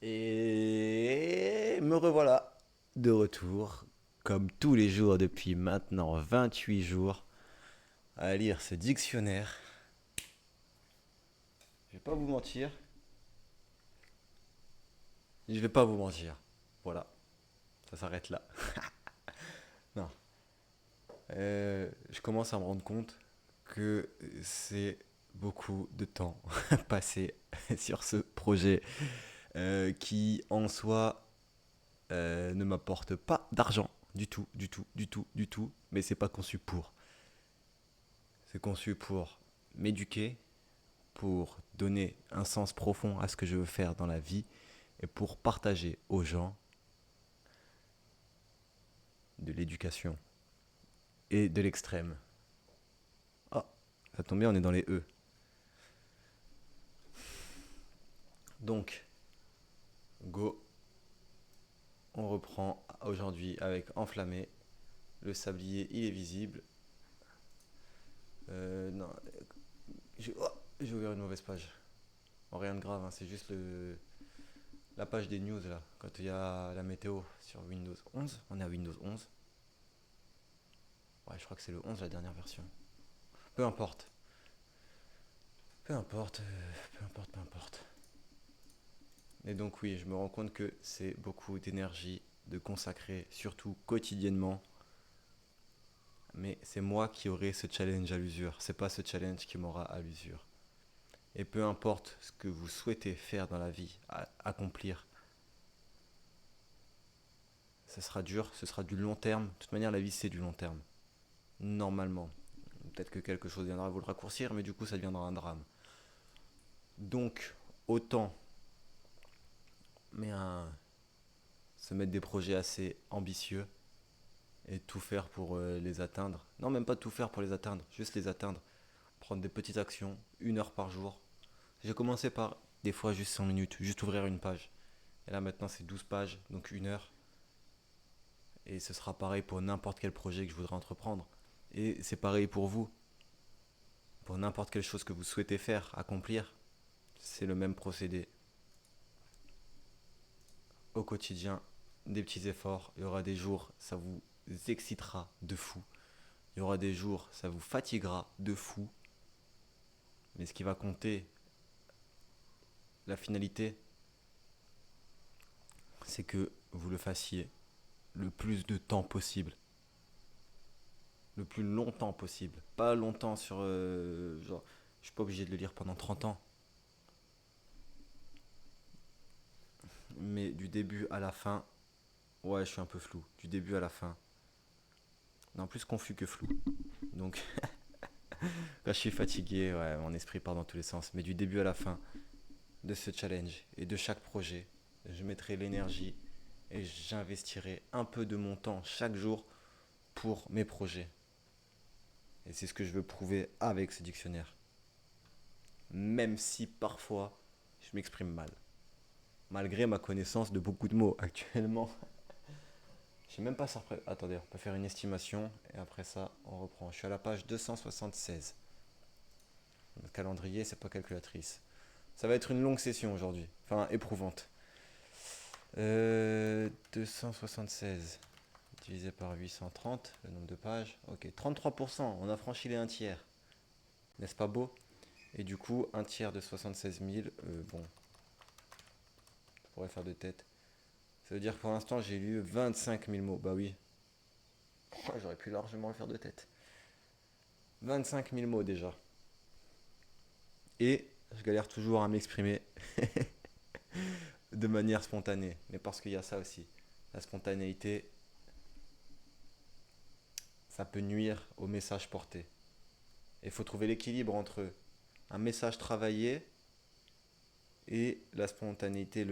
Et me revoilà de retour, comme tous les jours depuis maintenant 28 jours, à lire ce dictionnaire. Je vais pas vous mentir, je vais pas vous mentir. Voilà, ça s'arrête là. Non, je commence à me rendre compte que c'est beaucoup de temps passé sur ce projet qui en soi ne m'apporte pas d'argent du tout, du tout, du tout, du tout, mais c'est pas conçu pour. C'est conçu pour m'éduquer, pour donner un sens profond à ce que je veux faire dans la vie et pour partager aux gens de l'éducation et de l'extrême. Ah, ça tombe bien, on est dans les E. Donc, go, on reprend aujourd'hui avec Enflammé. Le sablier, il est visible. Non, j'ai ouvert une mauvaise page. Oh, rien de grave, hein, c'est juste la page des news là. Quand il y a la météo sur Windows 11, on est à Windows 11. Ouais, je crois que c'est le 11 la dernière version. Peu importe. Peu importe, peu importe, peu importe. Et donc oui, je me rends compte que c'est beaucoup d'énergie de consacrer, surtout quotidiennement. Mais c'est moi qui aurai ce challenge à l'usure. C'est pas ce challenge qui m'aura à l'usure. Et peu importe ce que vous souhaitez faire dans la vie, accomplir, ce sera dur, ce sera du long terme. De toute manière, la vie c'est du long terme. Normalement. Peut-être que quelque chose viendra vous le raccourcir, mais du coup ça deviendra un drame. Donc, autant, mais se mettre des projets assez ambitieux et tout faire pour les atteindre. Non, même pas tout faire pour les atteindre, juste les atteindre. Prendre des petites actions, 1 heure par jour. J'ai commencé par des fois juste 100 minutes, juste ouvrir une page. Et là maintenant c'est 12 pages, donc 1 heure. Et ce sera pareil pour n'importe quel projet que je voudrais entreprendre. Et c'est pareil pour vous. Pour n'importe quelle chose que vous souhaitez faire, accomplir, c'est le même procédé. Au quotidien, des petits efforts. Il y aura des jours, ça vous excitera de fou. Il y aura des jours, ça vous fatiguera de fou. Mais ce qui va compter, la finalité, c'est que vous le fassiez le plus de temps possible. Le plus longtemps possible. Pas longtemps sur... genre, je suis pas obligé de le lire pendant 30 ans. Mais du début à la fin, ouais, je suis un peu flou. Du début à la fin. Non, plus confus que flou. Donc, quand je suis fatigué, ouais, mon esprit part dans tous les sens. Mais du début à la fin de ce challenge et de chaque projet, je mettrai l'énergie et j'investirai un peu de mon temps chaque jour pour mes projets. Et c'est ce que je veux prouver avec ce dictionnaire. Même si parfois je m'exprime mal. Malgré ma connaissance de beaucoup de mots actuellement. Je sais même pas ça. Attendez, on peut faire une estimation et après ça on reprend. Je suis à la page 276. Le calendrier, c'est pas calculatrice. Ça va être une longue session aujourd'hui. Enfin, éprouvante. 276 divisé par 830, le nombre de pages. Ok, 33%, on a franchi les 1 tiers. N'est-ce pas beau? Et du coup, 1 tiers de 76 000, bon, je pourrais faire de tête. Ça veut dire que pour l'instant, j'ai lu 25 000 mots. Bah oui, j'aurais pu largement le faire de tête. 25 000 mots déjà. Et je galère toujours à m'exprimer de manière spontanée. Mais parce qu'il y a ça aussi. La spontanéité, ça peut nuire au message porté. Et il faut trouver l'équilibre entre un message travaillé et la spontanéité,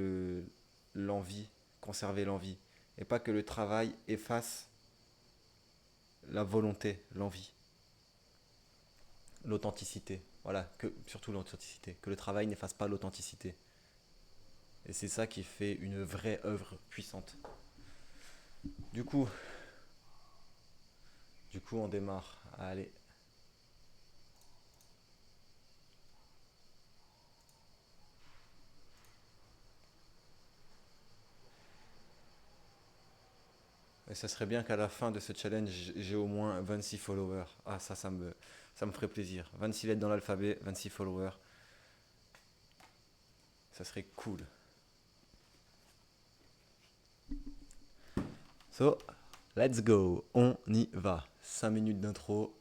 l'envie, conserver l'envie. Et pas que le travail efface la volonté, l'envie, l'authenticité. Voilà, surtout l'authenticité. Que le travail n'efface pas l'authenticité. Et c'est ça qui fait une vraie œuvre puissante. Du coup, on démarre. Allez. Et ça serait bien qu'à la fin de ce challenge, j'ai au moins 26 followers. Ah, ça me ferait plaisir. 26 lettres dans l'alphabet, 26 followers. Ça serait cool. So, let's go. On y va. 5 minutes d'intro.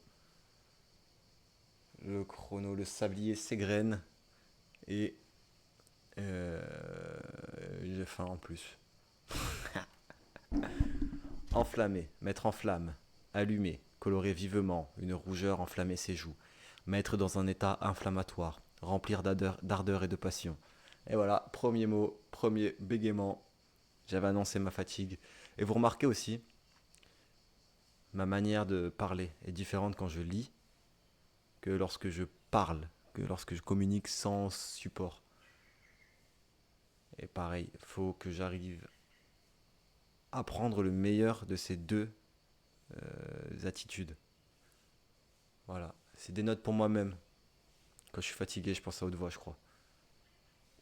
Le chrono, le sablier s'égrène. Et j'ai faim en plus. Enflammer, mettre en flamme. Allumer, colorer vivement. Une rougeur enflammer ses joues. Mettre dans un état inflammatoire. Remplir d'ardeur et de passion. Et voilà, premier mot, premier bégaiement. J'avais annoncé ma fatigue. Et vous remarquez aussi, ma manière de parler est différente quand je lis que lorsque je parle, que lorsque je communique sans support. Et pareil, il faut que j'arrive à prendre le meilleur de ces deux attitudes. Voilà, c'est des notes pour moi-même. Quand je suis fatigué, je pense à haute voix, je crois.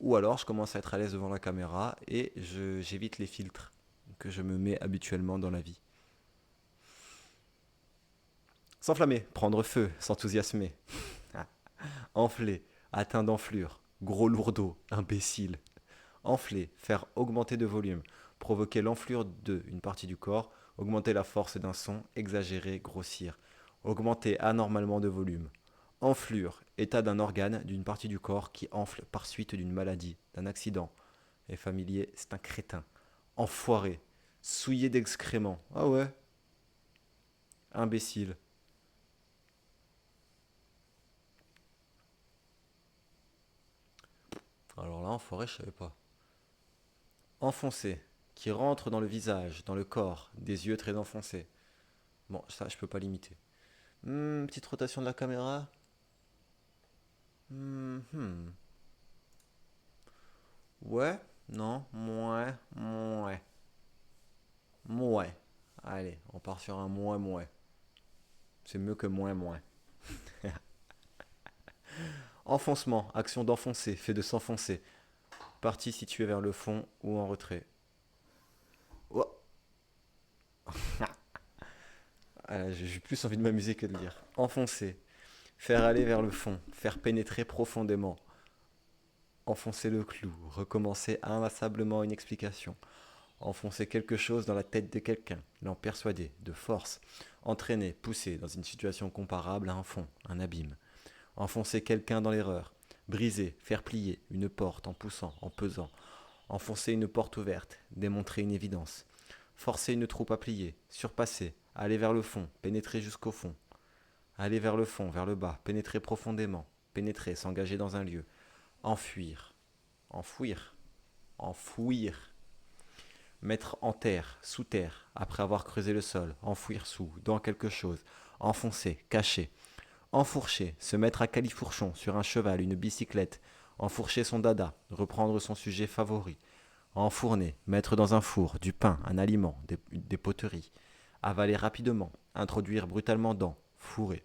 Ou alors, je commence à être à l'aise devant la caméra et j'évite les filtres que je me mets habituellement dans la vie. S'enflammer, prendre feu, s'enthousiasmer. Enfler, atteint d'enflure, gros lourdeau, imbécile. Enfler, faire augmenter de volume, provoquer l'enflure d'une partie du corps, augmenter la force d'un son, exagérer, grossir. Augmenter anormalement de volume. Enflure, état d'un organe, d'une partie du corps qui enfle par suite d'une maladie, d'un accident. Et familier, c'est un crétin. Enfoiré, souillé d'excréments. Ah ouais, imbécile. Alors là, enfoiré, je savais pas. Enfoncé, qui rentre dans le visage, dans le corps, des yeux très enfoncés. Bon, ça, je peux pas l'imiter. Petite rotation de la caméra. Hmm. Ouais, non, mouais, mouais, mouais. Allez, on part sur un mouais, mouais. C'est mieux que moins, moins. Enfoncement, action d'enfoncer, fait de s'enfoncer. Partie située vers le fond ou en retrait. Oh. Ah, j'ai plus envie de m'amuser que de lire. Enfoncer, faire aller vers le fond, faire pénétrer profondément. Enfoncer le clou, recommencer inlassablement une explication. Enfoncer quelque chose dans la tête de quelqu'un, l'en persuader, de force. Entraîner, pousser dans une situation comparable à un fond, un abîme. Enfoncer quelqu'un dans l'erreur. Briser, faire plier une porte en poussant, en pesant. Enfoncer une porte ouverte, démontrer une évidence. Forcer une troupe à plier, surpasser, aller vers le fond, pénétrer jusqu'au fond. Aller vers le fond, vers le bas, pénétrer profondément. Pénétrer, s'engager dans un lieu. Enfuir. Enfouir. Enfouir. Mettre en terre, sous terre, après avoir creusé le sol, enfouir sous, dans quelque chose, enfoncer, cacher, enfourcher, se mettre à califourchon sur un cheval, une bicyclette, enfourcher son dada, reprendre son sujet favori, enfourner, mettre dans un four, du pain, un aliment, des poteries, avaler rapidement, introduire brutalement dans, fourrer.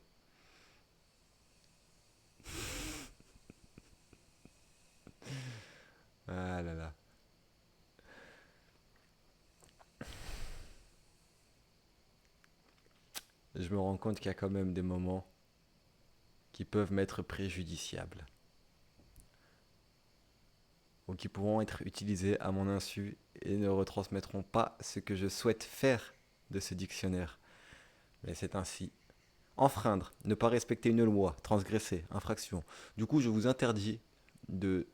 Ah là là. Je me rends compte qu'il y a quand même des moments qui peuvent m'être préjudiciables, ou qui pourront être utilisés à mon insu et ne retransmettront pas ce que je souhaite faire de ce dictionnaire. Mais c'est ainsi. Enfreindre, ne pas respecter une loi, transgresser, infraction. Du coup, je vous interdis de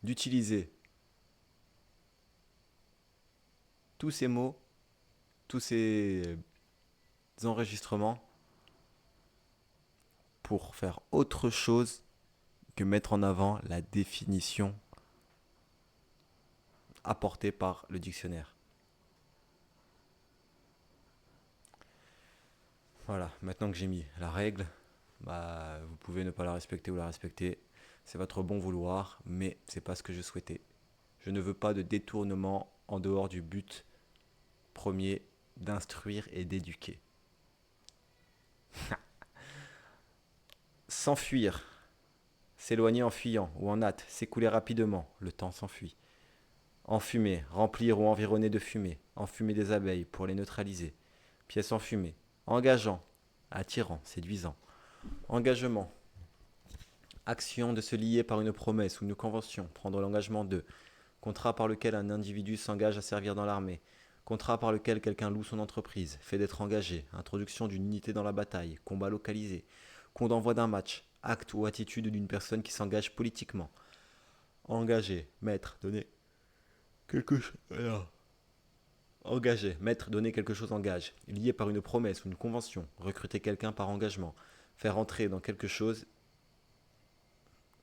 d'utiliser tous ces mots, tous ces enregistrements pour faire autre chose que mettre en avant la définition apportée par le dictionnaire. Voilà, maintenant que j'ai mis la règle, bah, vous pouvez ne pas la respecter ou la respecter. C'est votre bon vouloir, mais c'est pas ce que je souhaitais. Je ne veux pas de détournement en dehors du but premier d'instruire et d'éduquer. S'enfuir, s'éloigner en fuyant ou en hâte, s'écouler rapidement, le temps s'enfuit. Enfumer, remplir ou environner de fumée. Enfumer des abeilles pour les neutraliser. Pièce enfumée. Engageant, attirant, séduisant. Engagement, action de se lier par une promesse ou une convention. Prendre l'engagement de. Contrat par lequel un individu s'engage à servir dans l'armée. Contrat par lequel quelqu'un loue son entreprise. Fait d'être engagé. Introduction d'une unité dans la bataille. Combat localisé. Compte d'envoi d'un match. Acte ou attitude d'une personne qui s'engage politiquement. Engager, mettre, donner quelque chose. Engager, mettre, donner quelque chose en gage. Lié par une promesse ou une convention. Recruter quelqu'un par engagement. Faire entrer dans quelque chose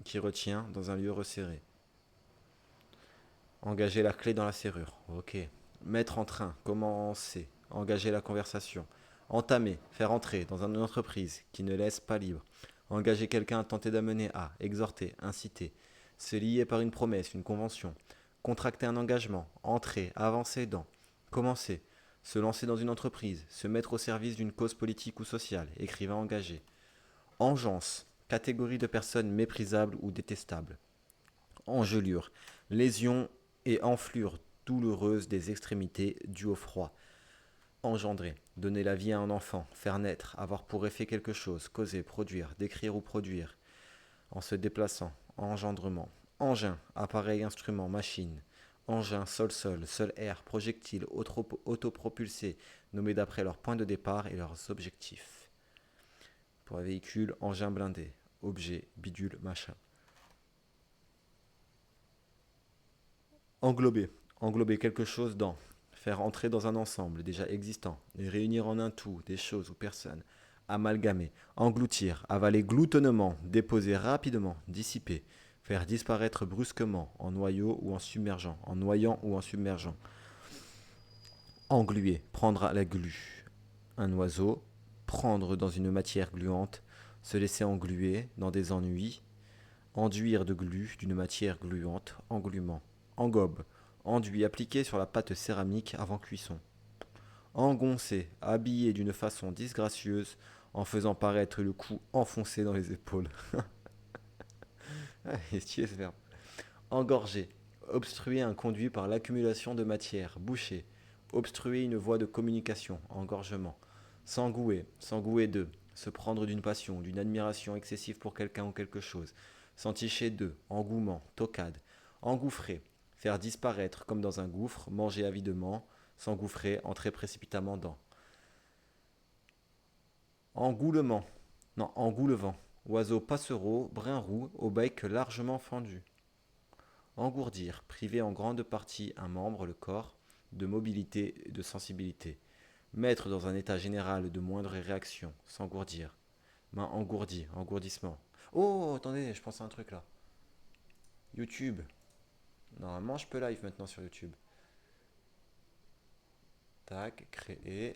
qui retient dans un lieu resserré. Engager la clé dans la serrure. Ok. Mettre en train. Commencer. Engager la conversation. Entamer. Faire entrer dans une entreprise qui ne laisse pas libre. Engager quelqu'un à tenter d'amener à. Exhorter. Inciter. Se lier par une promesse, une convention. Contracter un engagement. Entrer. Avancer dans. Commencer. Se lancer dans une entreprise. Se mettre au service d'une cause politique ou sociale. Écrivain engagé. Engeance. Catégorie de personnes méprisables ou détestables. Engelure. Lésion et enflure douloureuse des extrémités dues au froid. Engendrer. Donner la vie à un enfant. Faire naître. Avoir pour effet quelque chose. Causer. Produire. Décrire ou produire. En se déplaçant. Engendrement. Engin. Appareil, instrument, machine. Engin, sol-sol, seul air, projectile, autopropulsé, nommés d'après leur point de départ et leurs objectifs. Pour un véhicule, engin blindé. Objet, bidule, machin. Englober. Englober quelque chose dans. Faire entrer dans un ensemble déjà existant. Et réunir en un tout des choses ou personnes. Amalgamer. Engloutir. Avaler gloutonnement. Déposer rapidement. Dissiper. Faire disparaître brusquement. En noyau ou en submergeant. En noyant ou en submergeant. Engluer. Prendre à la glu. Un oiseau. Prendre dans une matière gluante. Se laisser engluer dans des ennuis. Enduire de glu d'une matière gluante. Engluement. Engobe. Enduit appliqué sur la pâte céramique avant cuisson. Engoncer. Habillé d'une façon disgracieuse en faisant paraître le cou enfoncé dans les épaules. Ah, il est stylé ce verbe. Engorger. Obstruer un conduit par l'accumulation de matière. Boucher. Obstruer une voie de communication. Engorgement. S'engouer. S'engouer de. Se prendre d'une passion, d'une admiration excessive pour quelqu'un ou quelque chose. S'enticher de. Engouement. Tocade. Engouffrer. Faire disparaître comme dans un gouffre. Manger avidement. S'engouffrer. Entrer précipitamment dans. Engoulement. Non, engoulevent. Oiseau passereau, brun roux, au bec largement fendu. Engourdir. Priver en grande partie un membre, le corps, de mobilité et de sensibilité. Mettre dans un état général de moindre réaction. S'engourdir. Main engourdie. Engourdissement. Oh, attendez, je pense à un truc là. YouTube. Normalement, je peux live maintenant sur YouTube. Tac, créer.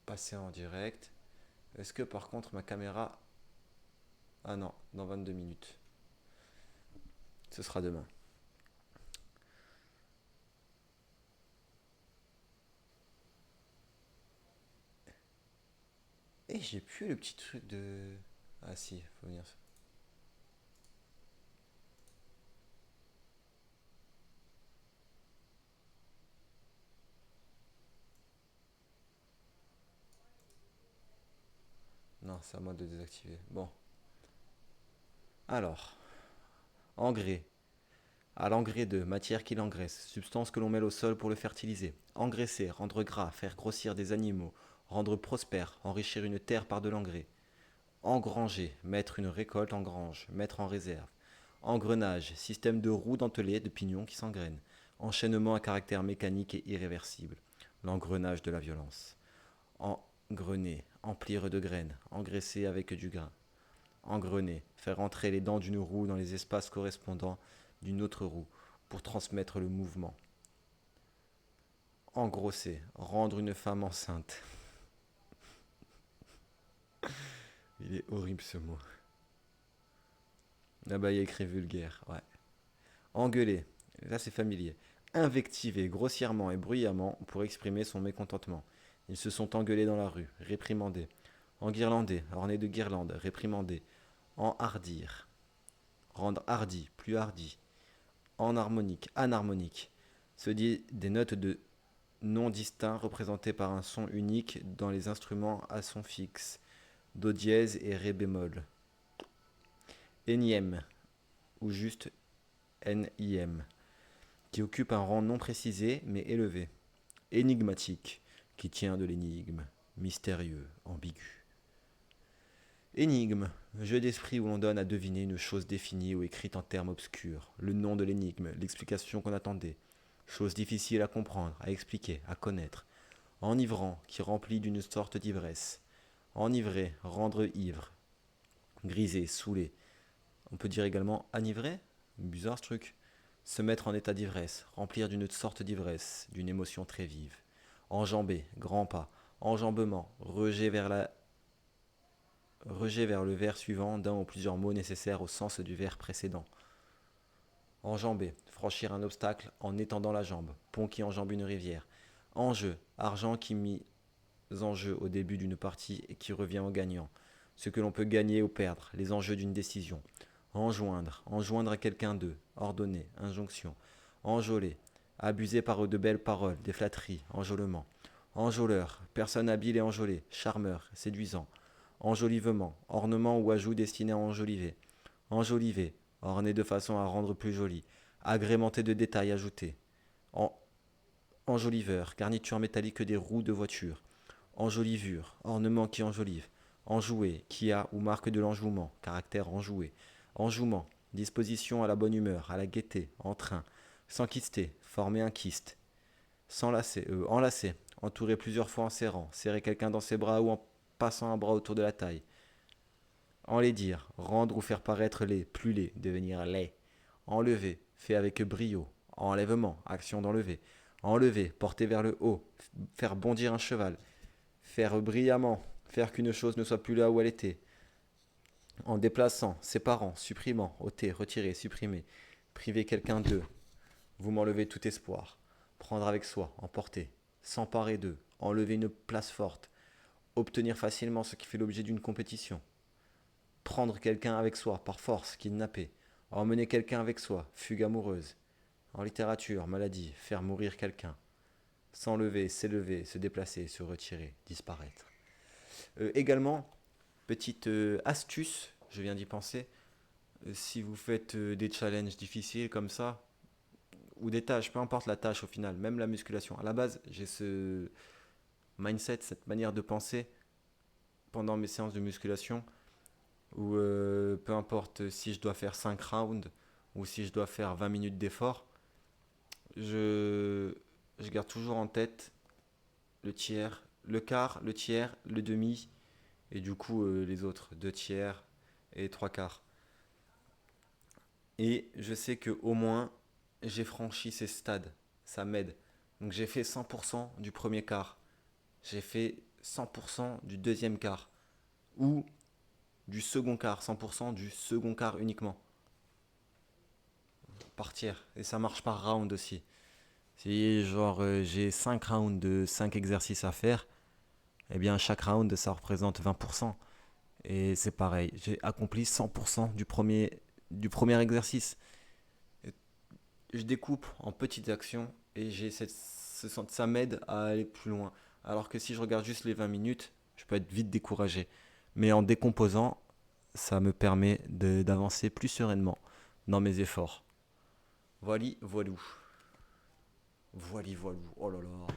Passer en direct. Est-ce que par contre ma caméra... Ah non, dans 22 minutes. Ce sera demain. Et j'ai plus le petit truc de... Ah si, faut venir. Non, c'est à moi de désactiver. Bon. Alors, engrais. À l'engrais de, matière qui l'engraisse, substance que l'on mêle au sol pour le fertiliser. Engraisser, rendre gras, faire grossir des animaux, rendre prospère, enrichir une terre par de l'engrais. Engranger, mettre une récolte en grange, mettre en réserve. Engrenage, système de roues dentelées de pignons qui s'engrainent. Enchaînement à caractère mécanique et irréversible. L'engrenage de la violence. Engrener, emplir de graines, engraisser avec du grain. Engrener, faire entrer les dents d'une roue dans les espaces correspondants d'une autre roue pour transmettre le mouvement. Engrosser, rendre une femme enceinte. Il est horrible ce mot. Ah bah il y a écrit vulgaire, ouais. Engueuler, là c'est familier. Invectiver grossièrement et bruyamment pour exprimer son mécontentement. Ils se sont engueulés dans la rue, réprimandés. Enguirlandés, ornés de guirlandes, réprimandés. Enhardir, rendre hardi, plus hardi. anharmonique, se dit des notes de non distincts représentées par un son unique dans les instruments à son fixe, do dièse et ré bémol. Énième, ou juste NIM, qui occupe un rang non précisé mais élevé. Énigmatique, qui tient de l'énigme, mystérieux, ambigu. Énigme, jeu d'esprit où l'on donne à deviner une chose définie ou écrite en termes obscurs, le nom de l'énigme, l'explication qu'on attendait, chose difficile à comprendre, à expliquer, à connaître. Enivrant, qui remplit d'une sorte d'ivresse. Enivrer, rendre ivre. Griser, saouler. On peut dire également enivré. Bizarre ce truc. Se mettre en état d'ivresse, remplir d'une sorte d'ivresse, d'une émotion très vive. Enjamber, grand pas. Enjambement, rejet vers le vers suivant d'un ou plusieurs mots nécessaires au sens du vers précédent. Enjamber, franchir un obstacle en étendant la jambe. Pont qui enjambe une rivière. Enjeu, argent qui mis en jeu au début d'une partie et qui revient au gagnant. Ce que l'on peut gagner ou perdre, les enjeux d'une décision. Enjoindre à quelqu'un d'eux, ordonner, injonction. Enjôler, abuser par de belles paroles, des flatteries, enjôlement. Enjôleur, personne habile et enjôlée, charmeur, séduisant. Enjolivement, ornement ou ajout destiné à enjoliver. Enjoliver, orné de façon à rendre plus joli. Agrémenté de détails ajoutés. En, enjoliveur, garniture métallique des roues de voiture. Enjolivure, ornement qui enjolive. Enjoué, qui a ou marque de l'enjouement, caractère enjoué. Enjouement, disposition à la bonne humeur, à la gaieté, entrain. S'enquister, former un kyste. Enlacer, entourer plusieurs fois en serrant, serrer quelqu'un dans ses bras ou en passant un bras autour de la taille. Enlaidir, rendre ou faire paraître laid, plus laid, devenir laid. Enlever, fait avec brio. Enlèvement, action d'enlever. Enlever, porter vers le haut, faire bondir un cheval. Faire brillamment, faire qu'une chose ne soit plus là où elle était. En déplaçant, séparant, supprimant, ôter, retirer, supprimer. Priver quelqu'un d'eux. Vous m'enlevez tout espoir. Prendre avec soi, emporter. S'emparer d'eux, enlever une place forte. Obtenir facilement ce qui fait l'objet d'une compétition. Prendre quelqu'un avec soi, par force, kidnapper. Emmener quelqu'un avec soi, fugue amoureuse. En littérature, maladie, faire mourir quelqu'un. S'enlever, s'élever, se déplacer, se retirer, disparaître. Également, petite astuce, je viens d'y penser, si vous faites des challenges difficiles comme ça, ou des tâches, peu importe la tâche au final, même la musculation. À la base, j'ai ce mindset, cette manière de penser pendant mes séances de musculation, où peu importe si je dois faire 5 rounds ou si je dois faire 20 minutes d'effort, je, je garde toujours en tête le tiers, le quart, le tiers, le demi, et du coup les autres, 2 tiers et 3 quarts. Et je sais que au moins j'ai franchi ces stades, ça m'aide. Donc j'ai fait 100% du premier quart, j'ai fait 100% du deuxième quart, ou du second quart, 100% du second quart uniquement, par tiers. Et ça marche par round aussi. Si genre j'ai 5 rounds de 5 exercices à faire, eh bien chaque round ça représente 20%. Et c'est pareil, j'ai accompli 100% du premier exercice. Et je découpe en petites actions et ça m'aide à aller plus loin. Alors que si je regarde juste les 20 minutes, je peux être vite découragé. Mais en décomposant, ça me permet d'avancer plus sereinement dans mes efforts. Voili, voilou. Voili, voilou. Oh là là.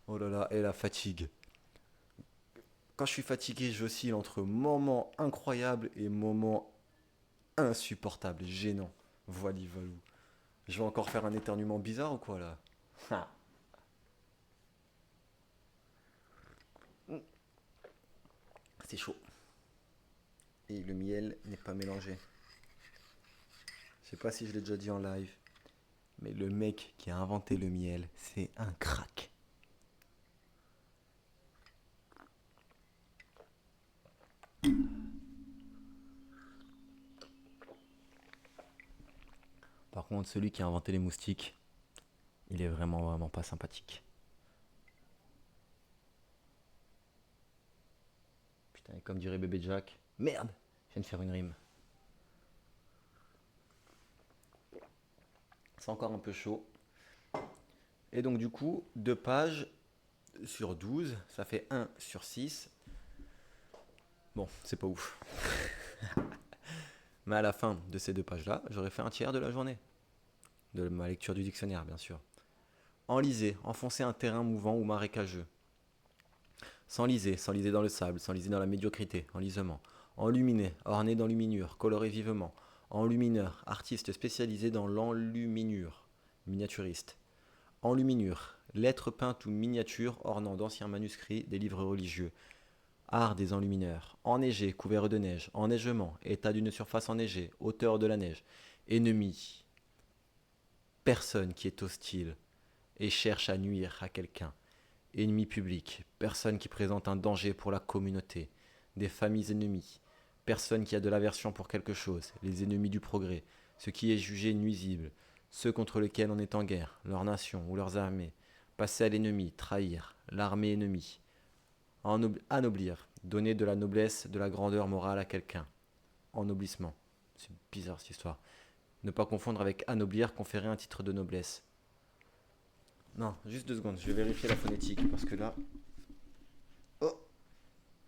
Oh là là, et la fatigue. Quand je suis fatigué, j'oscille entre moments incroyables et moments insupportables, gênants. Voili, voilou. Je vais encore faire un éternuement bizarre ou quoi là? Ah. C'est chaud. Et le miel n'est pas mélangé. Je sais pas si je l'ai déjà dit en live, mais le mec qui a inventé le miel, c'est un crack. Par contre, celui qui a inventé les moustiques, il est vraiment, vraiment pas sympathique. Putain, comme dirait bébé Jack, merde, je viens de faire une rime. C'est encore un peu chaud. Et donc du coup, 2 pages sur 12, ça fait 1/6. Bon, c'est pas ouf. Mais à la fin de ces 2 pages-là, j'aurais fait un tiers de la journée. De ma lecture du dictionnaire, bien sûr. Enliser, enfoncer un terrain mouvant ou marécageux. S'enliser dans le sable, s'enliser dans la médiocrité, enlisement. Enluminer, orner d'enluminure, colorer vivement. Enlumineur, artiste spécialisé dans l'enluminure, miniaturiste. Enluminure, lettres peintes ou miniatures ornant d'anciens manuscrits des livres religieux. Art des enlumineurs. Enneigé, couvert de neige. Enneigement, état d'une surface enneigée, hauteur de la neige. Ennemi, personne qui est hostile et cherche à nuire à quelqu'un. Ennemi public, personne qui présente un danger pour la communauté. Des familles ennemies, personne qui a de l'aversion pour quelque chose. Les ennemis du progrès, ce qui est jugé nuisible. Ceux contre lesquels on est en guerre, leur nation ou leurs armées. Passer à l'ennemi, trahir, l'armée ennemie. Anoblir, donner de la noblesse, de la grandeur morale à quelqu'un. Ennoblissement. C'est bizarre cette histoire. Ne pas confondre avec anoblir, conférer un titre de noblesse. Non, juste 2 secondes, je vais vérifier la phonétique parce que là. Oh,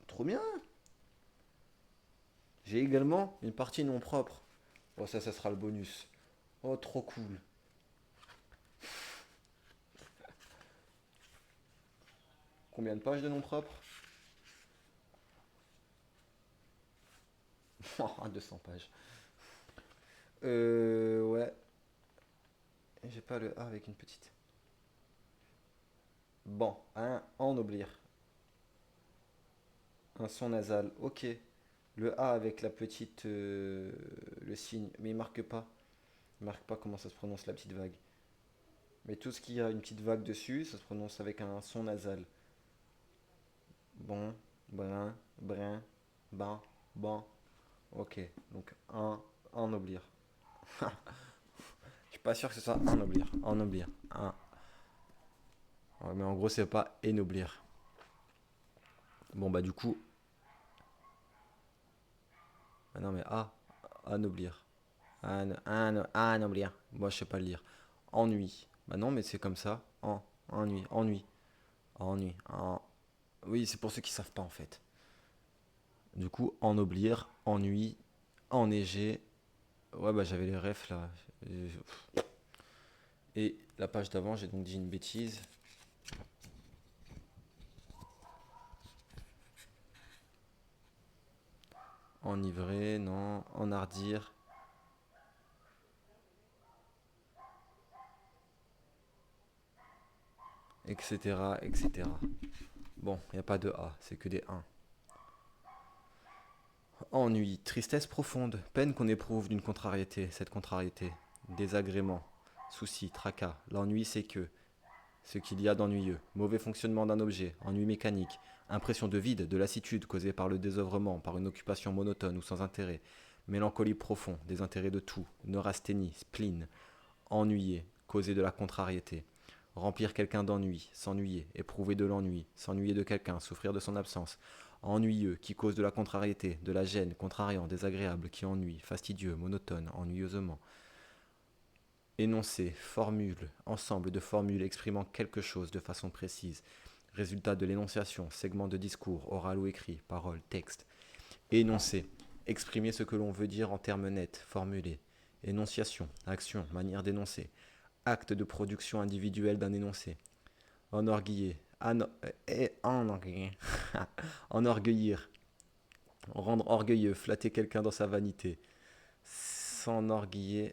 trop bien! J'ai également une partie non propre. Oh, ça sera le bonus. Oh, trop cool. Combien de pages de nom propre? Oh, 200 pages. Ouais. J'ai pas le A avec une petite. Bon, un ennoblir. Un son nasal, ok. Le A avec la petite. Le signe, mais il marque pas. Il marque pas comment ça se prononce la petite vague. Mais tout ce qui a une petite vague dessus, ça se prononce avec un son nasal. Bon, brin, brin, ban, ban. Ok, donc un ennoblir. Je suis pas sûr que ce soit ennoblir. Ennoblir. Un. Ouais, mais en gros, c'est pas ennoblir. Bon, bah, du coup. Ah non, mais A. Ennoblir. Ennoblir. Moi, je sais pas le lire. Ennui. Bah, non, mais c'est comme ça. Ennui. Ennui. Ennui. Oui, c'est pour ceux qui savent pas en fait. Du coup, ennoblir, ennui, enneiger. Ouais, bah j'avais les refs là. Et la page d'avant, j'ai donc dit une bêtise. Enivrer, non. Enhardir. Etc. Etc. Bon, il n'y a pas de A, c'est que des 1. Ennui, tristesse profonde, peine qu'on éprouve d'une contrariété, cette contrariété. Désagrément, souci, tracas. L'ennui, c'est que. Ce qu'il y a d'ennuyeux, mauvais fonctionnement d'un objet, ennui mécanique, impression de vide, de lassitude causée par le désœuvrement, par une occupation monotone ou sans intérêt, mélancolie profond, désintérêt de tout, neurasthénie, spleen, ennuyé, causer de la contrariété, remplir quelqu'un d'ennui, s'ennuyer, éprouver de l'ennui, s'ennuyer de quelqu'un, souffrir de son absence, ennuyeux, qui cause de la contrariété, de la gêne, contrariant, désagréable, qui ennuie, fastidieux, monotone, ennuyeusement, énoncé, formule, ensemble de formules exprimant quelque chose de façon précise. Résultat de l'énonciation, segment de discours, oral ou écrit, parole, texte. Énoncer, exprimer ce que l'on veut dire en termes nets, formulés. Énonciation, action, manière d'énoncer. Acte de production individuelle d'un énoncé. Enorgueillir, enorgueillir, enorgueillir, rendre orgueilleux, flatter quelqu'un dans sa vanité. S'enorgueillir,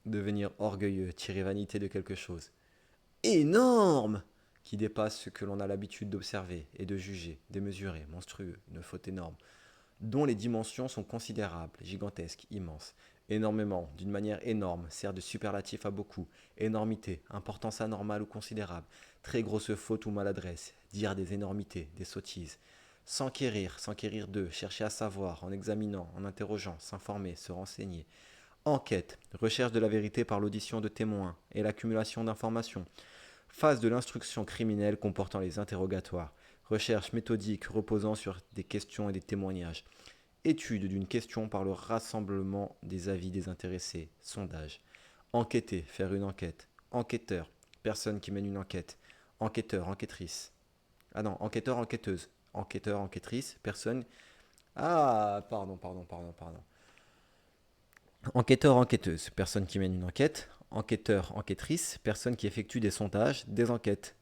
devenir orgueilleux, tirer vanité de quelque chose. Énorme qui dépasse ce que l'on a l'habitude d'observer et de juger, démesuré, monstrueux, une faute énorme, dont les dimensions sont considérables, gigantesques, immenses. Énormément, d'une manière énorme, sert de superlatif à beaucoup. Énormité, importance anormale ou considérable, très grosse faute ou maladresse, dire des énormités, des sottises. S'enquérir d'eux, chercher à savoir, en examinant, en interrogeant, s'informer, se renseigner. Enquête, recherche de la vérité par l'audition de témoins et l'accumulation d'informations. Phase de l'instruction criminelle comportant les interrogatoires. Recherche méthodique reposant sur des questions et des témoignages. Étude d'une question par le rassemblement des avis des intéressés. Sondage. Enquêter, faire une enquête. Enquêteur, personne qui mène une enquête. Enquêteur, enquêtrice. Ah non, enquêteur, enquêteuse. Enquêteur, enquêtrice, personne. Ah, pardon. Enquêteur, enquêteuse, personne qui mène une enquête. Enquêteur, enquêtrice, personne qui effectue des sondages, des enquêtes.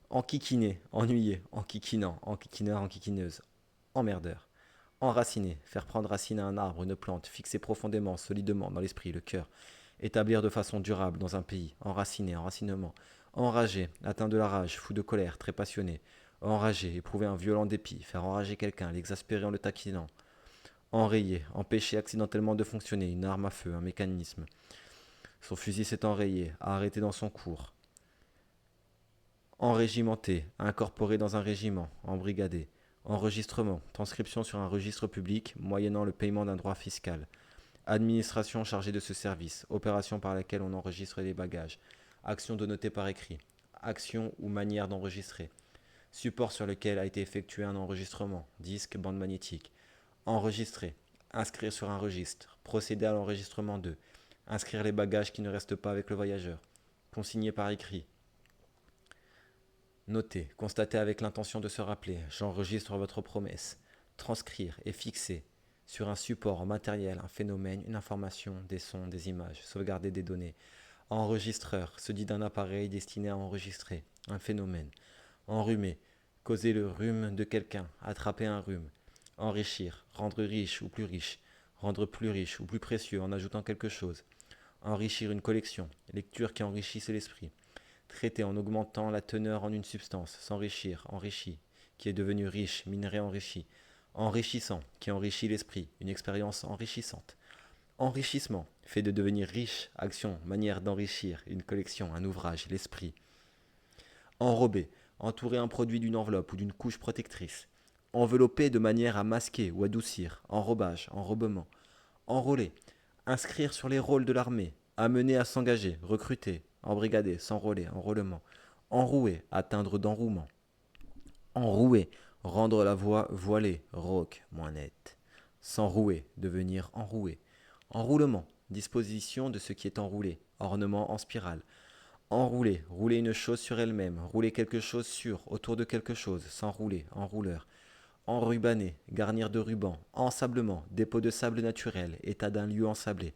Enquiquiner, ennuyer, enquiquinant, enquiquineur, enquiquineuse. Emmerdeur. Enraciner, faire prendre racine à un arbre, une plante, fixer profondément, solidement dans l'esprit, le cœur. Établir de façon durable dans un pays. Enraciner, enracinement. Enrager, atteint de la rage, fou de colère, très passionné. Enrager, éprouver un violent dépit, faire enrager quelqu'un, l'exaspérer en le taquinant. Enrayer, empêcher accidentellement de fonctionner, une arme à feu, un mécanisme. Son fusil s'est enrayé, a arrêté dans son cours. Enrégimenter, incorporé dans un régiment, embrigadé. Enregistrement, transcription sur un registre public, moyennant le paiement d'un droit fiscal. Administration chargée de ce service, opération par laquelle on enregistre les bagages. Action de noter par écrit. Action ou manière d'enregistrer. Support sur lequel a été effectué un enregistrement, disque, bande magnétique. Enregistrer, inscrire sur un registre, procéder à l'enregistrement de, inscrire les bagages qui ne restent pas avec le voyageur, consigner par écrit, noter, constater avec l'intention de se rappeler, j'enregistre votre promesse, transcrire et fixer sur un support matériel, un phénomène, une information, des sons, des images, sauvegarder des données. Enregistreur, se dit d'un appareil destiné à enregistrer, un phénomène. Enrhumer, causer le rhume de quelqu'un, attraper un rhume. Enrichir, rendre riche ou plus riche, rendre plus riche ou plus précieux en ajoutant quelque chose. Enrichir une collection, lecture qui enrichisse l'esprit. Traiter en augmentant la teneur en une substance, s'enrichir, enrichi, qui est devenu riche, minerai enrichi. Enrichissant, qui enrichit l'esprit, une expérience enrichissante. Enrichissement, fait de devenir riche, action, manière d'enrichir, une collection, un ouvrage, l'esprit. Enrober, entourer un produit d'une enveloppe ou d'une couche protectrice. Envelopper de manière à masquer ou adoucir, enrobage, enrobement. Enrôler, inscrire sur les rôles de l'armée, amener à s'engager, recruter, embrigader, s'enrôler, enrôlement. Enrouer, atteindre d'enrouement. Enrouer, rendre la voie voilée, rauque, moins nette. S'enrouer, devenir enroué. Enroulement, disposition de ce qui est enroulé, ornement en spirale. Enrouler, rouler une chose sur elle-même, rouler quelque chose sur, autour de quelque chose, s'enrouler, enrouleur. Enrubanner, garnir de ruban. Ensablement, dépôt de sable naturel, état d'un lieu ensablé.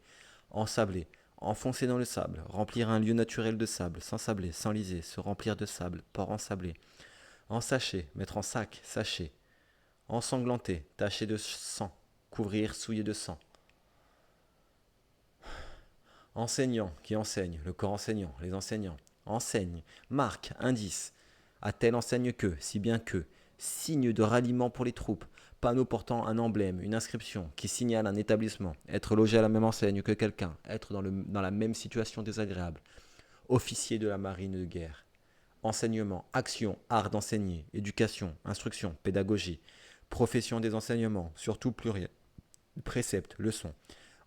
Ensabler, enfoncer dans le sable, remplir un lieu naturel de sable, s'ensabler, s'enliser, se remplir de sable, port ensablé. Ensacher, mettre en sac, sacher. Ensanglanter, tacher de sang, couvrir, souiller de sang. Enseignant, qui enseigne, le corps enseignant, les enseignants. Enseigne, marque, indice. À telle enseigne que, si bien que. Signe de ralliement pour les troupes. Panneau portant un emblème, une inscription qui signale un établissement. Être logé à la même enseigne que quelqu'un. Être dans la même situation désagréable. Officier de la marine de guerre. Enseignement, action, art d'enseigner, éducation, instruction, pédagogie. Profession des enseignements, surtout pluriel. Précepte, leçon.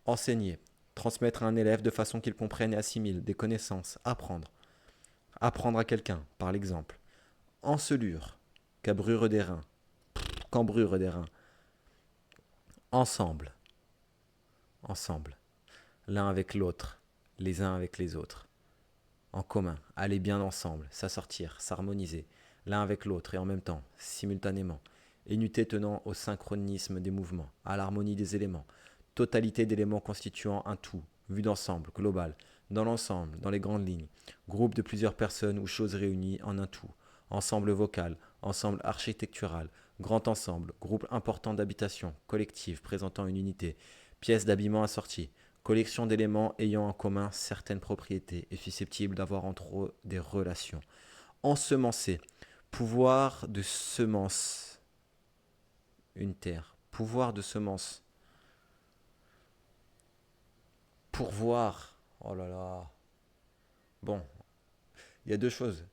Enseigner, transmettre à un élève de façon qu'il comprenne et assimile des connaissances, apprendre. Apprendre à quelqu'un, par l'exemple. Encelure, cabrure des reins, cambrure des reins. Ensemble, ensemble. L'un avec l'autre, les uns avec les autres. En commun, aller bien ensemble, s'assortir, s'harmoniser, l'un avec l'autre et en même temps, simultanément. Unité tenant au synchronisme des mouvements, à l'harmonie des éléments. Totalité d'éléments constituant un tout, vu d'ensemble, global, dans l'ensemble, dans les grandes lignes. Groupe de plusieurs personnes ou choses réunies en un tout. Ensemble vocal, ensemble architectural, grand ensemble, groupe important d'habitation, collective présentant une unité, pièce d'habillement assortie, collection d'éléments ayant en commun certaines propriétés et susceptibles d'avoir entre eux des relations. Ensemencer, pouvoir de semence, une terre, pouvoir de semence, pourvoir, oh là là. Bon, il y a deux choses.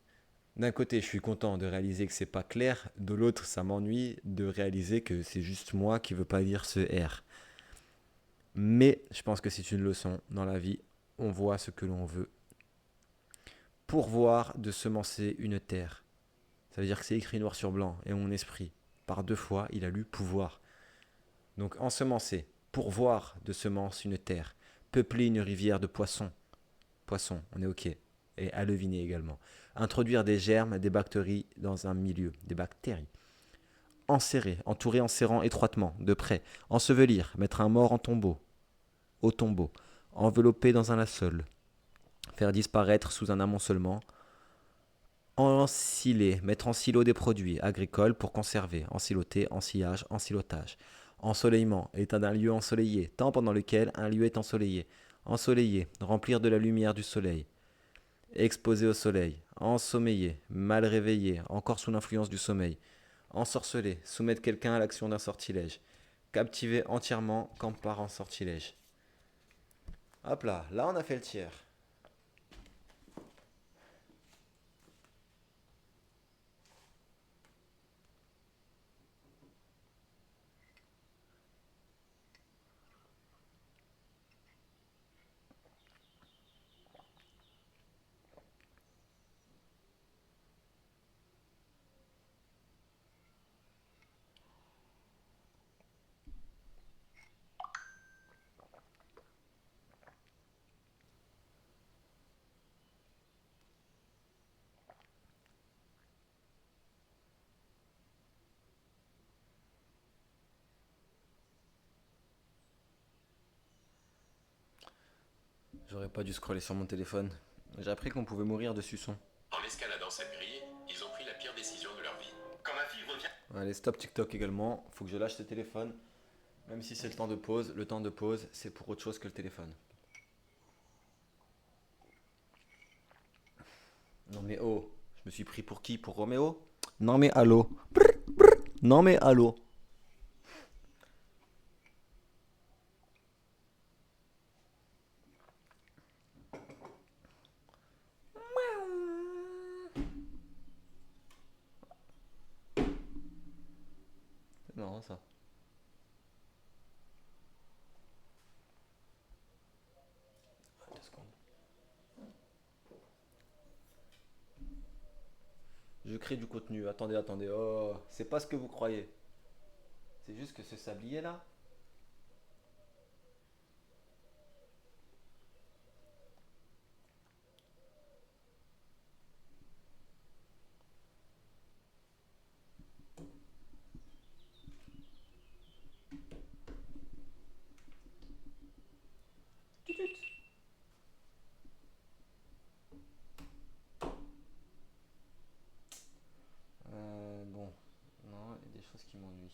D'un côté, je suis content de réaliser que c'est pas clair, de l'autre, ça m'ennuie de réaliser que c'est juste moi qui veux pas lire ce R. Mais je pense que c'est une leçon dans la vie. On voit ce que l'on veut. Pourvoir de semencer une terre. Ça veut dire que c'est écrit noir sur blanc. Et mon esprit, par deux fois, il a lu pouvoir. Donc ensemencer. Pourvoir de semence une terre. Peupler une rivière de poissons. Poissons, on est ok. Et aleviner également. Introduire des germes, des bactéries dans un milieu. Des bactéries. Enserrer, entourer en serrant étroitement, de près. Ensevelir, mettre un mort en tombeau. Au tombeau. Envelopper dans un linceul. Faire disparaître sous un amoncellement. Ensiler, mettre en silo des produits agricoles pour conserver. Ensiloter, ensillage, ensilotage. Ensoleillement, état d'un lieu ensoleillé, temps pendant lequel un lieu est ensoleillé. Ensoleiller, remplir de la lumière du soleil. Exposé au soleil. Ensommeiller, mal réveillé, encore sous l'influence du sommeil. Ensorceler, soumettre quelqu'un à l'action d'un sortilège. Captiver entièrement comme par un sortilège. Hop là on a fait le tiers. J'aurais pas dû scroller sur mon téléphone. J'ai appris qu'on pouvait mourir de suçon. En escaladant cette grille, ils ont pris la pire décision de leur vie. Quand ma fille revient... Allez, stop TikTok également. Faut que je lâche ce téléphone. Même si c'est le temps de pause, c'est pour autre chose que le téléphone. Non mais oh, je me suis pris pour qui? Pour Roméo? Non mais allô. Non mais allô. C'est marrant ça. Ah, 2 secondes. Je crée du contenu. Attendez. Oh, c'est pas ce que vous croyez. C'est juste que ce sablier là. Bon. Non, il y a des choses qui m'ennuient.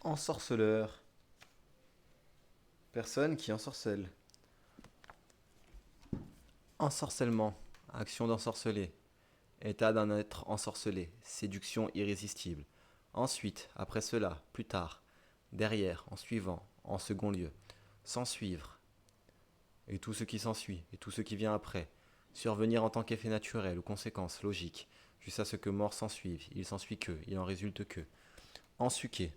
Ensorceleur. Personne qui ensorcelle. Ensorcellement. Action d'ensorceler. État d'un être ensorcelé. Séduction irrésistible. Ensuite, après cela, plus tard. Derrière, en suivant, en second lieu. Sans suivre. Et tout ce qui s'ensuit, et tout ce qui vient après. Survenir en tant qu'effet naturel ou conséquence logique. Jusqu'à ce que mort s'ensuive. Il s'ensuit que, il en résulte que. Ensuqué.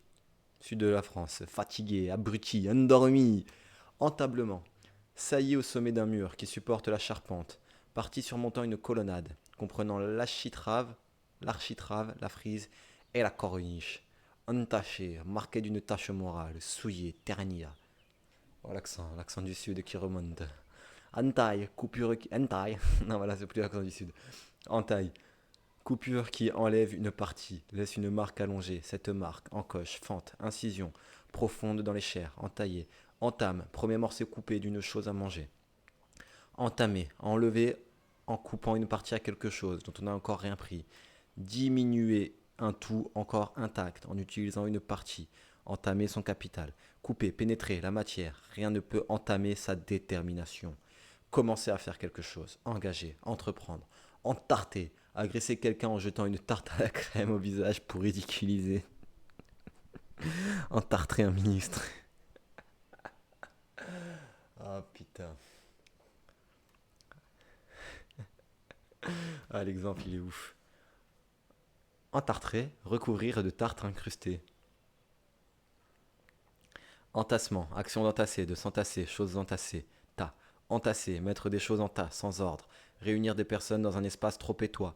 Sud de la France. Fatigué, abruti, endormi. Entablement. Saillie au sommet d'un mur qui supporte la charpente, partie surmontant une colonnade, comprenant l'architrave, la frise et la corniche. Entaché, marqué d'une tache morale, souillé, ternia. Oh l'accent du sud qui remonte. Entaille, coupure qui... Entaille, non voilà c'est plus l'accent du sud. Entaille, coupure qui enlève une partie, laisse une marque allongée, cette marque, encoche, fente, incision, profonde dans les chairs, entaillée, entame, premier morceau coupé d'une chose à manger. Entamer, enlever en coupant une partie à quelque chose dont on n'a encore rien pris. Diminuer un tout encore intact en utilisant une partie. Entamer son capital. Couper, pénétrer la matière. Rien ne peut entamer sa détermination. Commencer à faire quelque chose. Engager, entreprendre. Entarter, agresser quelqu'un en jetant une tarte à la crème au visage pour ridiculiser. Entartrer un ministre. Ah putain. Ah, l'exemple, il est ouf. Entartrer, recouvrir de tartre incrusté. Entassement, action d'entasser, de s'entasser, choses entassées. Tas. Entasser, mettre des choses en tas, sans ordre. Réunir des personnes dans un espace trop étroit.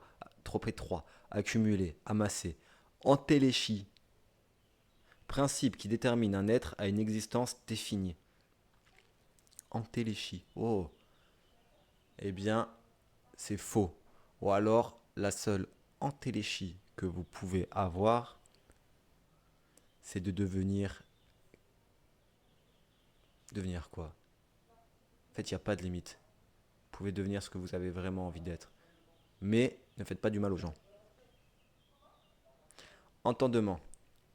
Accumuler, amasser. Entéléchie, principe qui détermine un être à une existence définie. Entéléchie. Oh, eh bien, c'est faux. Ou alors, la seule entéléchie que vous pouvez avoir, c'est de devenir. Devenir quoi? En fait, il n'y a pas de limite. Vous pouvez devenir ce que vous avez vraiment envie d'être. Mais ne faites pas du mal aux gens. Entendement.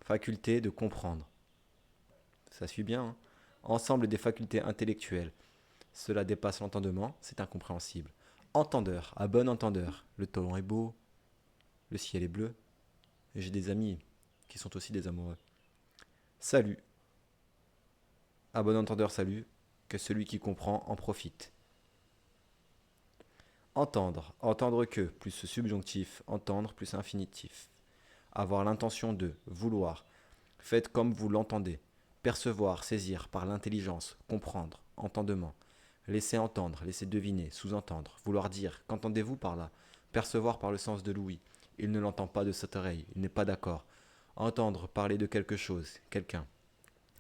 Faculté de comprendre. Ça suit bien, hein. Ensemble des facultés intellectuelles. Cela dépasse l'entendement, c'est incompréhensible. Entendeur, à bon entendeur. Le temps est beau, le ciel est bleu. Et j'ai des amis qui sont aussi des amoureux. Salut. À bon entendeur, salut. Que celui qui comprend en profite. Entendre. Entendre que, plus ce subjonctif. Entendre plus infinitif. Avoir l'intention de. Vouloir. Faites comme vous l'entendez. Percevoir, saisir par l'intelligence. Comprendre. Entendement. Laisser entendre, laisser deviner, sous-entendre. Vouloir dire. Qu'entendez-vous par là? Percevoir par le sens de l'ouïe. Il ne l'entend pas de cette oreille. Il n'est pas d'accord. Entendre parler de quelque chose, quelqu'un.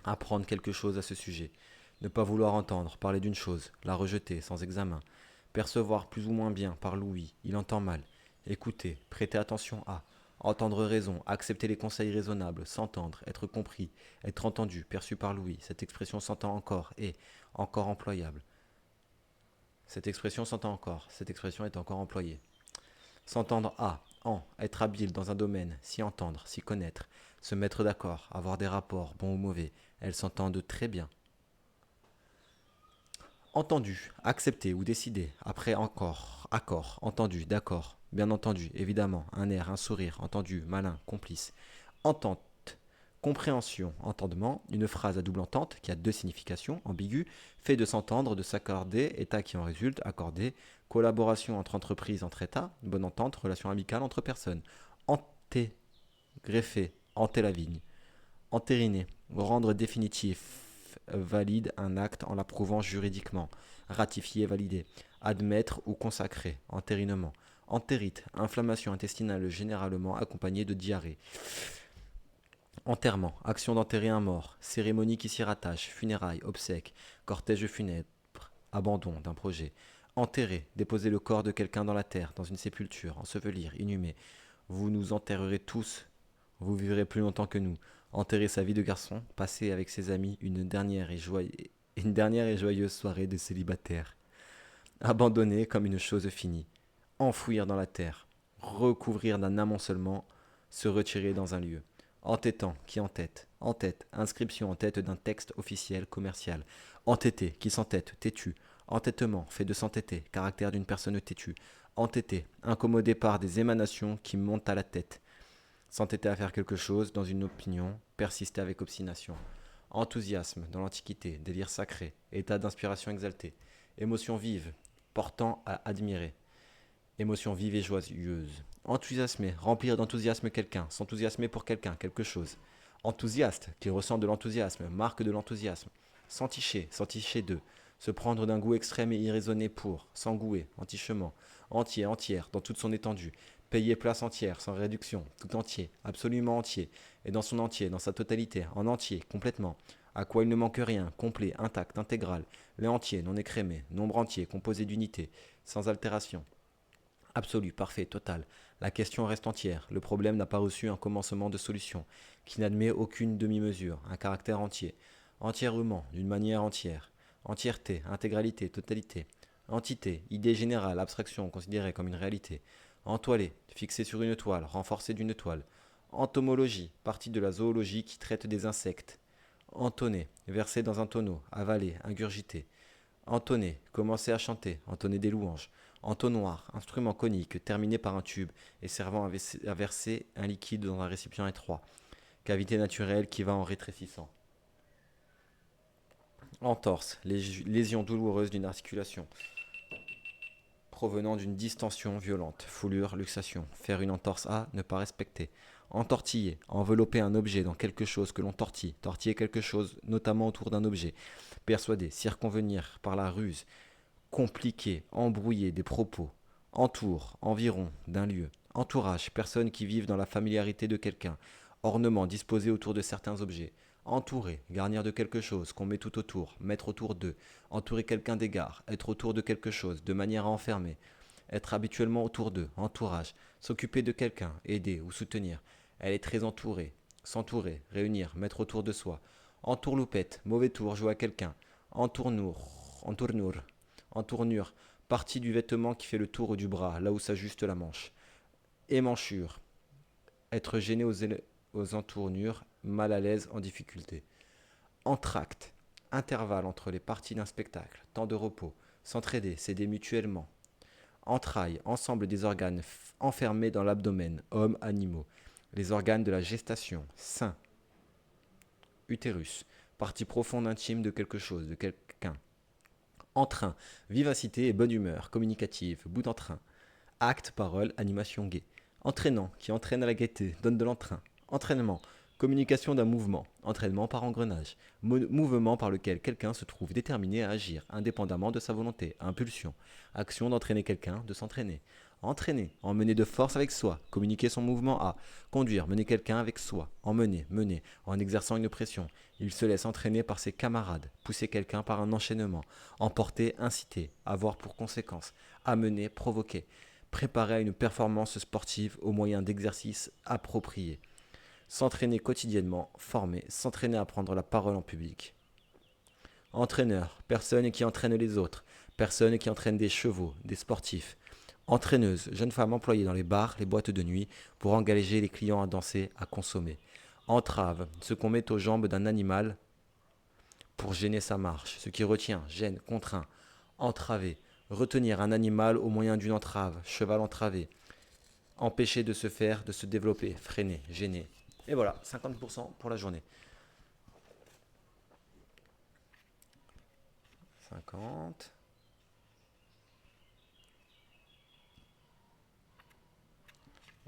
Apprendre quelque chose à ce sujet. Ne pas vouloir entendre parler d'une chose, la rejeter sans examen. Percevoir plus ou moins bien par l'ouïe, il entend mal. Écouter, prêter attention à. Entendre raison, accepter les conseils raisonnables, s'entendre, être compris, être entendu, perçu par l'ouïe. Cette expression s'entend encore et encore employable. Cette expression s'entend encore, cette expression est encore employée. S'entendre à, en, être habile dans un domaine, s'y entendre, s'y connaître, se mettre d'accord, avoir des rapports, bons ou mauvais. Elles s'entendent très bien. Entendu, accepté ou décidé, après encore, accord, entendu, d'accord, bien entendu, évidemment, un air, un sourire, entendu, malin, complice. Entente, compréhension, entendement, une phrase à double entente qui a deux significations, ambiguë, fait de s'entendre, de s'accorder, état qui en résulte, accordé, collaboration entre entreprises, entre états, bonne entente, relation amicale entre personnes. Enté, greffer, hanter la vigne. Entériner, rendre définitif, valide un acte en l'approuvant juridiquement. Ratifier, valider. Admettre ou consacrer, entérinement. Entérite, inflammation intestinale généralement accompagnée de diarrhée. Enterrement, action d'enterrer un mort. Cérémonie qui s'y rattache, funérailles, obsèques, cortège funèbre, abandon d'un projet. Enterrer, déposer le corps de quelqu'un dans la terre, dans une sépulture, ensevelir, inhumer. Vous nous enterrerez tous, vous vivrez plus longtemps que nous. Enterrer sa vie de garçon, passer avec ses amis une dernière et joyeuse soirée de célibataire. Abandonner comme une chose finie. Enfouir dans la terre. Recouvrir d'un amoncellement. Se retirer dans un lieu. Entêtant, qui entête. En tête, inscription en tête d'un texte officiel commercial. Entêté, qui s'entête, têtu. Entêtement, fait de s'entêter, caractère d'une personne têtue. Entêté, incommodé par des émanations qui montent à la tête. S'entêter à faire quelque chose dans une opinion, persister avec obstination. Enthousiasme dans l'Antiquité, délire sacré, état d'inspiration exalté. Émotion vive, portant à admirer. Émotion vive et joyeuse. Enthousiasmer, remplir d'enthousiasme quelqu'un, s'enthousiasmer pour quelqu'un, quelque chose. Enthousiaste, qui ressent de l'enthousiasme, marque de l'enthousiasme. S'enticher de, se prendre d'un goût extrême et irraisonné pour, s'engouer, entichement. Entier, entière, dans toute son étendue. Payer place entière, sans réduction, tout entier, absolument entier, et dans son entier, dans sa totalité, en entier, complètement. À quoi il ne manque rien, complet, intact, intégral. Le entier, non écrémé, nombre entier, composé d'unité, sans altération. Absolu, parfait, total. La question reste entière. Le problème n'a pas reçu un commencement de solution, qui n'admet aucune demi-mesure, un caractère entier. Entièrement, d'une manière entière. Entièreté, intégralité, totalité. Entité, idée générale, abstraction, considérée comme une réalité. Entoilé, fixé sur une toile, renforcé d'une toile. Entomologie, partie de la zoologie qui traite des insectes. Entonner, verser dans un tonneau, avaler, ingurgiter. Entonner, commencer à chanter, entonner des louanges. Entonnoir, instrument conique terminé par un tube et servant à verser un liquide dans un récipient étroit. Cavité naturelle qui va en rétrécissant. Entorse, lésion douloureuse d'une articulation. provenant d'une distension violente, foulure, luxation, faire une entorse à, ne pas respecter. Entortiller, envelopper un objet dans quelque chose que l'on tortille, tortiller quelque chose notamment autour d'un objet, persuader, circonvenir par la ruse, compliquer, embrouiller des propos, entour, environ d'un lieu, entourage, personnes qui vivent dans la familiarité de quelqu'un, ornement disposé autour de certains objets, entourer, garnir de quelque chose qu'on met tout autour, mettre autour d'eux, entourer quelqu'un d'égard, être autour de quelque chose, de manière à enfermer, être habituellement autour d'eux, entourage, s'occuper de quelqu'un, aider ou soutenir, elle est très entourée, s'entourer, réunir, mettre autour de soi, entourloupette, mauvais tour, jouer à quelqu'un, entournure, entournure, partie du vêtement qui fait le tour du bras, là où s'ajuste la manche, émanchure, être gêné aux entournures, mal à l'aise, en difficulté. Entracte, intervalle entre les parties d'un spectacle, temps de repos, s'entraider, s'aider mutuellement. Entrailles, ensemble des organes enfermés dans l'abdomen, hommes, animaux. Les organes de la gestation, sein, utérus, partie profonde intime de quelque chose, de quelqu'un. Entrain, vivacité et bonne humeur, communicative, bout d'entrain. Acte, parole, animation gaie. Entraînant, qui entraîne à la gaieté, donne de l'entrain. Entraînement, communication d'un mouvement. Entraînement par engrenage. Mouvement par lequel quelqu'un se trouve déterminé à agir, indépendamment de sa volonté. Impulsion, action d'entraîner quelqu'un, de s'entraîner. Entraîner, emmener de force avec soi, communiquer son mouvement à. Conduire, mener quelqu'un avec soi. Emmener, mener, en exerçant une pression. Il se laisse entraîner par ses camarades, pousser quelqu'un par un enchaînement. Emporter, inciter, avoir pour conséquence. Amener, provoquer. Préparer à une performance sportive au moyen d'exercices appropriés. S'entraîner quotidiennement, former, s'entraîner à prendre la parole en public. Entraîneur, personne qui entraîne les autres, personne qui entraîne des chevaux, des sportifs. Entraîneuse, jeune femme employée dans les bars, les boîtes de nuit, pour engager les clients à danser, à consommer. Entrave, ce qu'on met aux jambes d'un animal pour gêner sa marche, ce qui retient, gêne, contraint. Entraver, retenir un animal au moyen d'une entrave, cheval entravé. Empêcher de se faire, de se développer, freiner, gêner. Et voilà, 50% pour la journée. 50.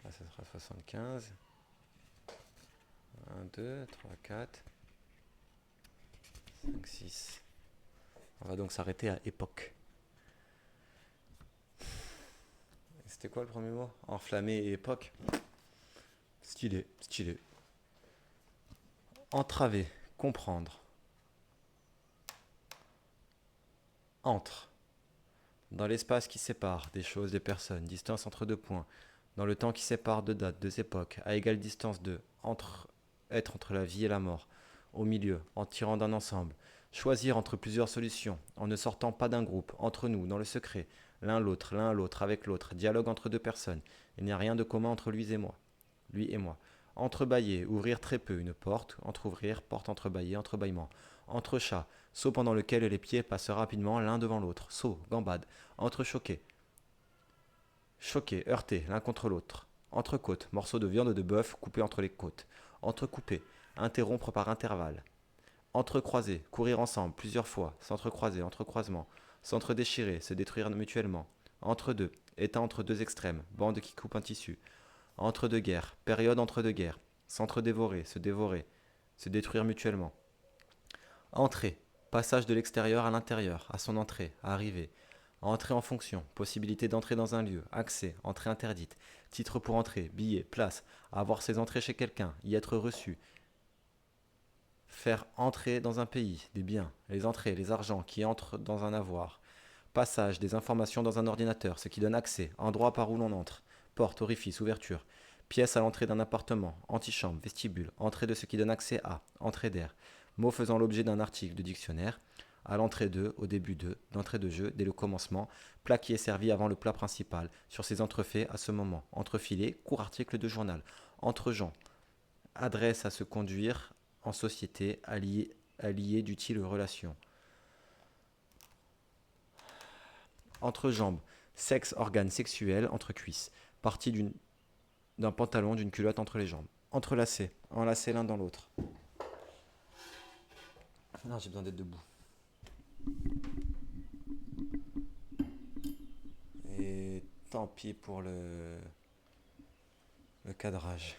Là, ça sera 75. 1, 2, 3, 4, 5, 6. On va donc s'arrêter à époque. C'était quoi le premier mot? Enflammé et époque. Stylé, stylé. Entraver, comprendre. Entre. Dans l'espace qui sépare des choses, des personnes, distance entre deux points. Dans le temps qui sépare deux dates, deux époques, à égale distance de être entre la vie et la mort. Au milieu, en tirant d'un ensemble. Choisir entre plusieurs solutions, en ne sortant pas d'un groupe, entre nous, dans le secret. L'un à l'autre, avec l'autre. Dialogue entre deux personnes. Il n'y a rien de commun entre lui et moi. Lui et moi. Entrebâiller, ouvrir très peu une porte, entr'ouvrir, porte entrebâillée, entrebâillement. Entrechat, saut pendant lequel les pieds passent rapidement l'un devant l'autre. Saut, gambade. Entrechoquer. Choquer, heurter, l'un contre l'autre. Entrecôte, morceau de viande de bœuf coupé entre les côtes. Entrecouper, interrompre par intervalle. Entrecroiser, courir ensemble, plusieurs fois, s'entrecroiser, entrecroisement. S'entredéchirer, se détruire mutuellement. Entre deux, état entre deux extrêmes, bande qui coupe un tissu. Entre deux guerres, période entre deux guerres. S'entre-dévorer, se détruire mutuellement. Entrée, passage de l'extérieur à l'intérieur, à son entrée, à arriver. Entrée en fonction, possibilité d'entrer dans un lieu, accès, entrée interdite, titre pour entrer, billet, place, avoir ses entrées chez quelqu'un, y être reçu. Faire entrer dans un pays, des biens, les entrées, les argents qui entrent dans un avoir. Passage des informations dans un ordinateur, ce qui donne accès, endroit par où l'on entre. Porte, orifice, ouverture. Pièce à l'entrée d'un appartement, antichambre, vestibule, entrée de ce qui donne accès à, entrée d'air. Mot faisant l'objet d'un article de dictionnaire. À l'entrée de, au début de, d'entrée de jeu, dès le commencement. Plat qui est servi avant le plat principal, sur ses entrefaits à ce moment. Entrefilet, court article de journal. Entre-gens. Adresse à se conduire en société, allié d'utiles relations. Entre-jambes. Sexe, organe sexuel, entre cuisses. Partie d'un pantalon, d'une culotte entre les jambes. Entrelacés, enlacés l'un dans l'autre. Non, j'ai besoin d'être debout. Tant pis pour le cadrage.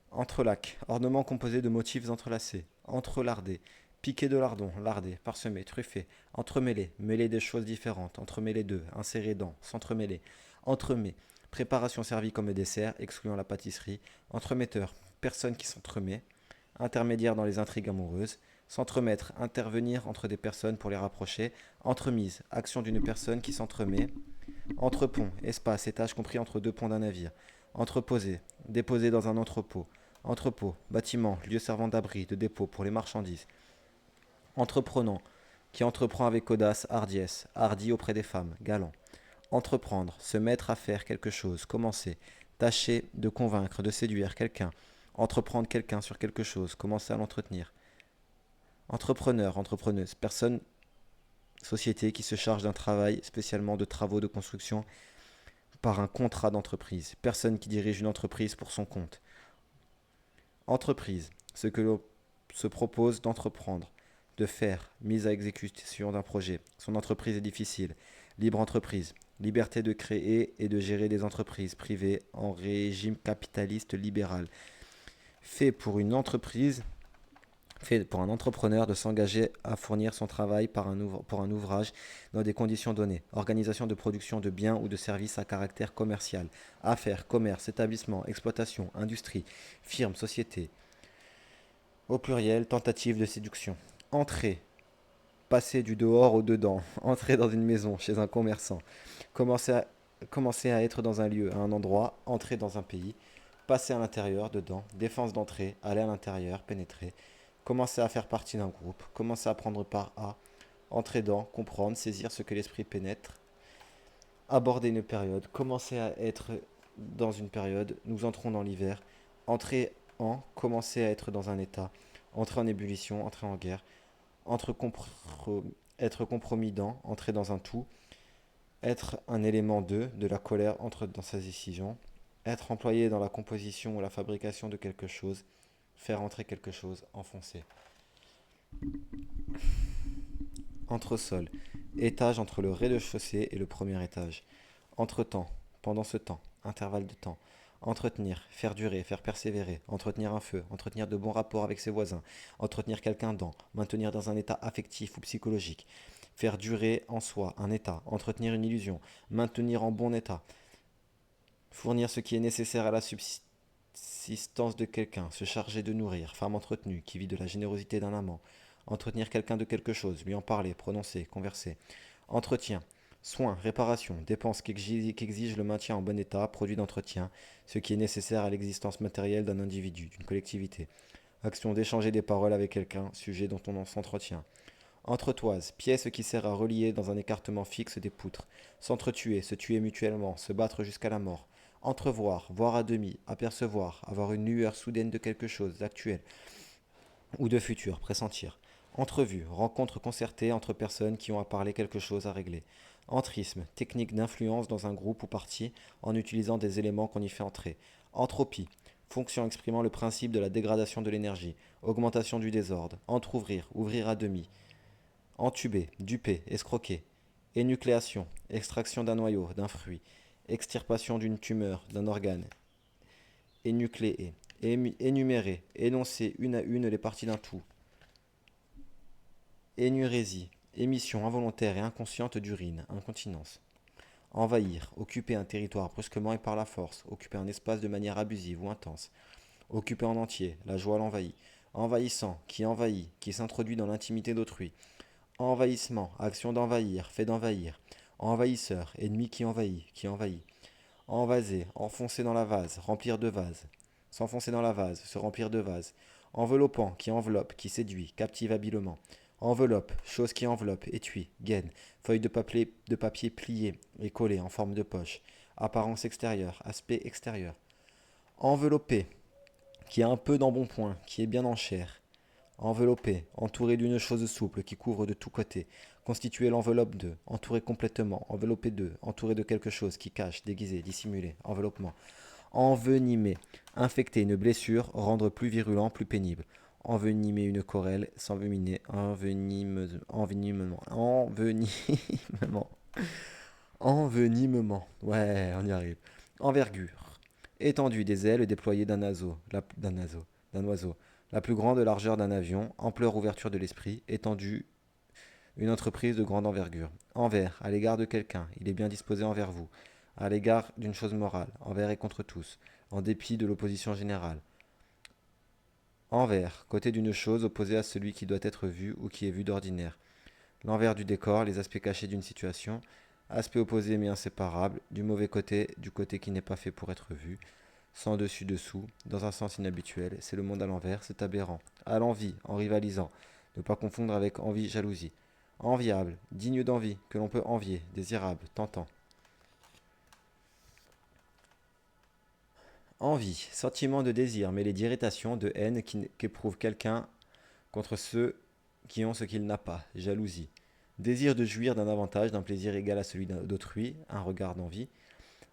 Entrelac, ornement composé de motifs entrelacés. Entrelardé, piqué de lardon, lardé, parsemé, truffé. Entremêlé, mêlé des choses différentes. Entremêlé d'eux, inséré dans, s'entremêler. Entremets, préparation servie comme dessert, excluant la pâtisserie. Entremetteur, personne qui s'entremet. Intermédiaire dans les intrigues amoureuses. S'entremettre, intervenir entre des personnes pour les rapprocher. Entremise, action d'une personne qui s'entremet. Entrepont, espace, étage compris entre deux ponts d'un navire. Entreposer, déposer dans un entrepôt. Entrepôt, bâtiment, lieu servant d'abri, de dépôt pour les marchandises. Entreprenant, qui entreprend avec audace, hardiesse, hardi auprès des femmes, galant. Entreprendre, se mettre à faire quelque chose, commencer. Tâcher de convaincre, de séduire quelqu'un. Entreprendre quelqu'un sur quelque chose, commencer à l'entretenir. Entrepreneur, entrepreneuse, personne, société qui se charge d'un travail, spécialement de travaux de construction, par un contrat d'entreprise. Personne qui dirige une entreprise pour son compte. Entreprise, ce que l'on se propose d'entreprendre, de faire, mise à exécution d'un projet. Son entreprise est difficile. Libre entreprise, liberté de créer et de gérer des entreprises privées en régime capitaliste libéral. Fait pour une entreprise, fait pour un entrepreneur de s'engager à fournir son travail pour un ouvrage dans des conditions données. Organisation de production de biens ou de services à caractère commercial. Affaires, commerce, établissement, exploitation, industrie, firme, société. Au pluriel, tentative de séduction. Entrer, passer du dehors au dedans. Entrer dans une maison, chez un commerçant. Commencer à, commencer à être dans un lieu, à un endroit. Entrer dans un pays. Passer à l'intérieur, dedans. Défense d'entrée, aller à l'intérieur, pénétrer. Commencer à faire partie d'un groupe. Commencer à prendre part à. Entrer dans, comprendre, saisir ce que l'esprit pénètre. Aborder une période. Commencer à être dans une période. Nous entrons dans l'hiver. Entrer en, commencer à être dans un état. Entrer en ébullition, entrer en guerre. Entre être compromis dans, entrer dans un tout. Être un élément de la colère entre dans sa décision. Être employé dans la composition ou la fabrication de quelque chose. Faire entrer quelque chose, enfoncer. Entresol, étage entre le rez-de-chaussée et le premier étage. Entretemps, pendant ce temps, intervalle de temps. Entretenir, faire durer, faire persévérer, entretenir un feu, entretenir de bons rapports avec ses voisins, entretenir quelqu'un dans, maintenir dans un état affectif ou psychologique, faire durer en soi un état, entretenir une illusion, maintenir en bon état, fournir ce qui est nécessaire à la subsistance de quelqu'un, se charger de nourrir, femme entretenue, qui vit de la générosité d'un amant, entretenir quelqu'un de quelque chose, lui en parler, prononcer, converser. Entretien, soins, réparation, dépenses qu'exige le maintien en bon état, produit d'entretien, ce qui est nécessaire à l'existence matérielle d'un individu, d'une collectivité. Action d'échanger des paroles avec quelqu'un, sujet dont on s'entretient. Entretoise, pièce qui sert à relier dans un écartement fixe des poutres. S'entretuer, se tuer mutuellement, se battre jusqu'à la mort. Entrevoir, voir à demi, apercevoir, avoir une lueur soudaine de quelque chose d'actuel ou de futur, pressentir. Entrevue, rencontre concertée entre personnes qui ont à parler quelque chose à régler. Entrisme, technique d'influence dans un groupe ou parti en utilisant des éléments qu'on y fait entrer. Entropie, fonction exprimant le principe de la dégradation de l'énergie, augmentation du désordre. Entr'ouvrir, ouvrir à demi. Entuber, duper, escroquer. Énucléation, extraction d'un noyau, d'un fruit. Extirpation d'une tumeur, d'un organe. Énucléer. Énumérer, énoncer une à une les parties d'un tout. Énurésie, émission involontaire et inconsciente d'urine, incontinence. Envahir, occuper un territoire brusquement et par la force, occuper un espace de manière abusive ou intense. Occuper en entier, la joie l'envahit. Envahissant, qui s'introduit dans l'intimité d'autrui. Envahissement, action d'envahir, fait d'envahir. Envahisseur, ennemi qui envahit, qui envahit. Envaser, enfoncer dans la vase, remplir de vase. S'enfoncer dans la vase, se remplir de vase. Enveloppant, qui enveloppe, qui séduit, captive habilement. Enveloppe, chose qui enveloppe, étui, gaine, feuille de papier pliée et collée en forme de poche. Apparence extérieure, aspect extérieur. Enveloppé, qui a un peu d'embonpoint, qui est bien en chair. Enveloppé, entouré d'une chose souple qui couvre de tous côtés. Constituer l'enveloppe de, entouré complètement, enveloppé de, entouré de quelque chose qui cache, déguisé, dissimulé, enveloppement. Envenimer, infecter une blessure, rendre plus virulent, plus pénible. Envenimer une querelle, s'envenimer, envenimement, Envenimement. Ouais, on y arrive. Envergure. Étendue des ailes déployées d'un oiseau. La plus grande largeur d'un avion. Ampleur ouverture de l'esprit. Étendue. Une entreprise de grande envergure. Envers, à l'égard de quelqu'un. Il est bien disposé envers vous. À l'égard d'une chose morale. Envers et contre tous. En dépit de l'opposition générale. Envers, côté d'une chose opposée à celui qui doit être vu ou qui est vu d'ordinaire. L'envers du décor, les aspects cachés d'une situation, aspect opposé mais inséparable, du mauvais côté, du côté qui n'est pas fait pour être vu, sans dessus-dessous, dans un sens inhabituel, c'est le monde à l'envers, c'est aberrant, à l'envie, en rivalisant, ne pas confondre avec envie, jalousie. Enviable, digne d'envie, que l'on peut envier, désirable, tentant. Envie, sentiment de désir mêlé d'irritation, de haine qu'éprouve quelqu'un contre ceux qui ont ce qu'il n'a pas, jalousie. Désir de jouir d'un avantage, d'un plaisir égal à celui d'autrui, un regard d'envie.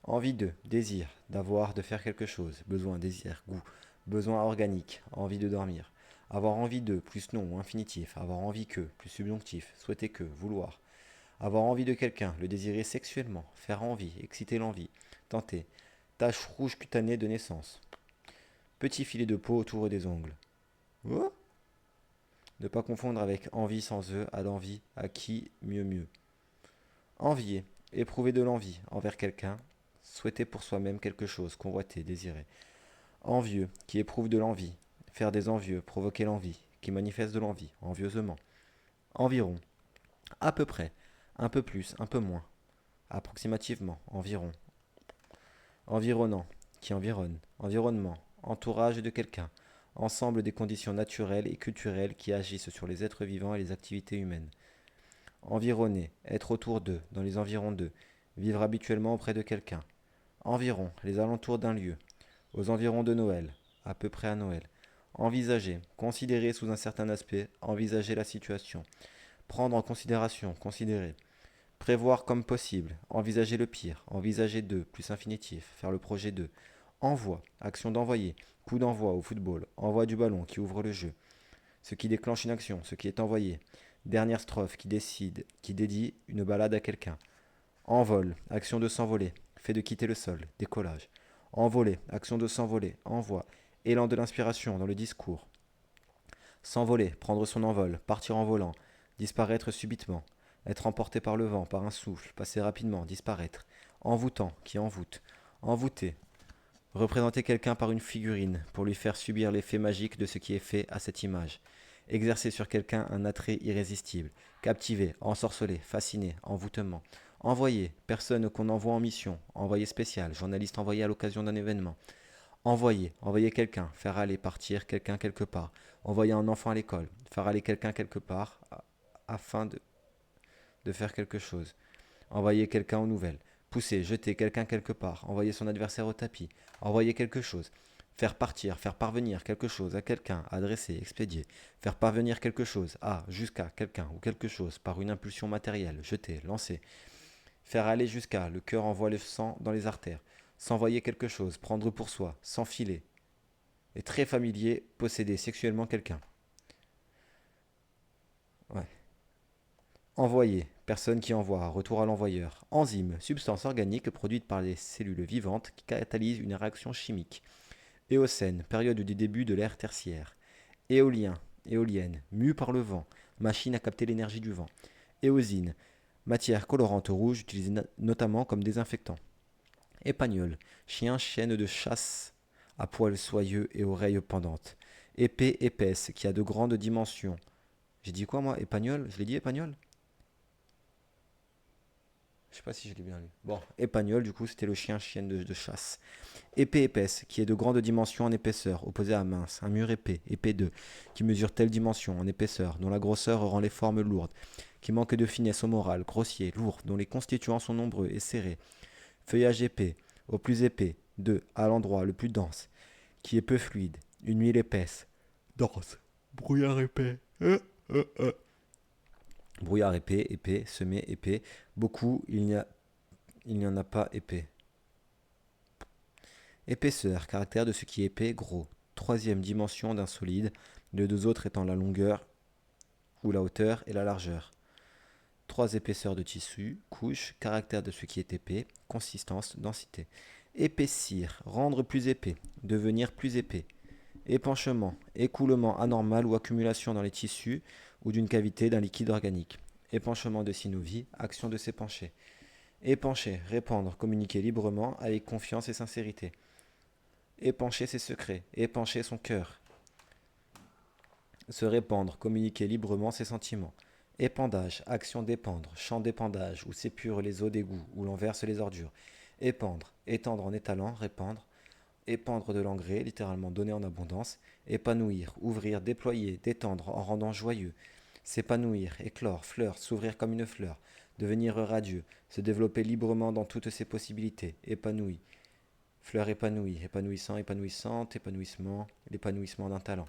Envie de, désir, d'avoir, de faire quelque chose, besoin, désir, goût, besoin organique, envie de dormir. Avoir envie de, plus non, infinitif, avoir envie que, plus subjonctif, souhaiter que, vouloir. Avoir envie de quelqu'un, le désirer sexuellement, faire envie, exciter l'envie, tenter. Tache rouge cutanée de naissance. Petit filet de peau autour des ongles. Oh. Ne pas confondre avec envie sans eux, à l'envie, à qui, mieux mieux. Envier, éprouver de l'envie envers quelqu'un, souhaiter pour soi-même quelque chose, convoiter, désirer. Envieux, qui éprouve de l'envie, faire des envieux, provoquer l'envie, qui manifeste de l'envie, envieusement. Environ, à peu près, un peu plus, un peu moins, approximativement, environ. Environnant, qui environne, environnement, entourage de quelqu'un, ensemble des conditions naturelles et culturelles qui agissent sur les êtres vivants et les activités humaines. Environner, être autour d'eux, dans les environs d'eux, vivre habituellement auprès de quelqu'un. Environ, les alentours d'un lieu, aux environs de Noël, à peu près à Noël. Envisager, considérer sous un certain aspect, envisager la situation. Prendre en considération, considérer. Prévoir comme possible, envisager le pire, envisager de, plus infinitif, faire le projet de. Envoi, action d'envoyer, coup d'envoi au football, envoi du ballon qui ouvre le jeu. Ce qui déclenche une action, ce qui est envoyé. Dernière strophe qui décide, qui dédie une balade à quelqu'un. Envol, action de s'envoler, fait de quitter le sol, décollage. Envoler, action de s'envoler, envoi, élan de l'inspiration dans le discours. S'envoler, prendre son envol, partir en volant, disparaître subitement, être emporté par le vent, par un souffle, passer rapidement, disparaître. Envoûtant, qui envoûte. Envoûter, représenter quelqu'un par une figurine, pour lui faire subir l'effet magique de ce qui est fait à cette image. Exercer sur quelqu'un un attrait irrésistible. Captiver, ensorceler, fasciner, envoûtement. Envoyer, personne qu'on envoie en mission. Envoyé spécial, journaliste envoyé à l'occasion d'un événement. Envoyer, envoyer quelqu'un, faire aller, partir quelqu'un quelque part. Envoyer un enfant à l'école, faire aller quelqu'un quelque part afin de faire quelque chose. Envoyer quelqu'un aux nouvelles. Pousser, jeter quelqu'un quelque part. Envoyer son adversaire au tapis. Envoyer quelque chose. Faire partir, faire parvenir quelque chose à quelqu'un, adresser, expédier. Faire parvenir quelque chose à, jusqu'à quelqu'un ou quelque chose par une impulsion matérielle, jeter, lancer. Faire aller jusqu'à, le cœur envoie le sang dans les artères. S'envoyer quelque chose, prendre pour soi, s'enfiler. Est très familier, posséder sexuellement quelqu'un. Ouais. Envoyer, personne qui envoie, retour à l'envoyeur. Enzyme, substance organique produite par les cellules vivantes qui catalyse une réaction chimique. Éocène, période du début de l'ère tertiaire. Éolien, éolienne, mue par le vent, machine à capter l'énergie du vent. Éosine, matière colorante rouge utilisée notamment comme désinfectant. Épagnol, chien, chienne de chasse à poils soyeux et oreilles pendantes. Épée épaisse qui a de grandes dimensions. J'ai dit quoi moi? Épagnol? Je l'ai dit épagnol? Je sais pas si je l'ai bien lu. Bon, épagnol, du coup, c'était le chien, chienne de chasse. Épée épaisse, qui est de grandes dimensions en épaisseur, opposée à mince. Un mur épais, épais 2, qui mesure telle dimension en épaisseur, dont la grosseur rend les formes lourdes, qui manque de finesse au moral, grossier, lourd, dont les constituants sont nombreux et serrés. Feuillage épais, au plus épais, 2, à l'endroit le plus dense, qui est peu fluide. Une huile épaisse, dense, brouillard épais. Brouillard épais, épais, semé, épais. Beaucoup, il n'y en a pas épais. Épaisseur, caractère de ce qui est épais, gros. Troisième dimension d'un solide, les deux autres étant la longueur ou la hauteur et la largeur. 3 épaisseurs de tissu, couche, caractère de ce qui est épais, consistance, densité. Épaissir, rendre plus épais, devenir plus épais. Épanchement, écoulement anormal ou accumulation dans les tissus ou d'une cavité d'un liquide organique. Épanchement de synovie, action de s'épancher. Épancher, répandre, communiquer librement avec confiance et sincérité. Épancher ses secrets, épancher son cœur. Se répandre, communiquer librement ses sentiments. Épandage, action d'épandre, champ d'épandage, où s'épurent les eaux d'égout, où l'on verse les ordures. Épandre, étendre en étalant, répandre. Épandre de l'engrais, littéralement donner en abondance. Épanouir, ouvrir, déployer, détendre en rendant joyeux. S'épanouir, éclore, fleur, s'ouvrir comme une fleur. Devenir radieux, se développer librement dans toutes ses possibilités. Épanoui. Fleur épanouie, épanouissant, épanouissante, épanouissement, l'épanouissement d'un talent.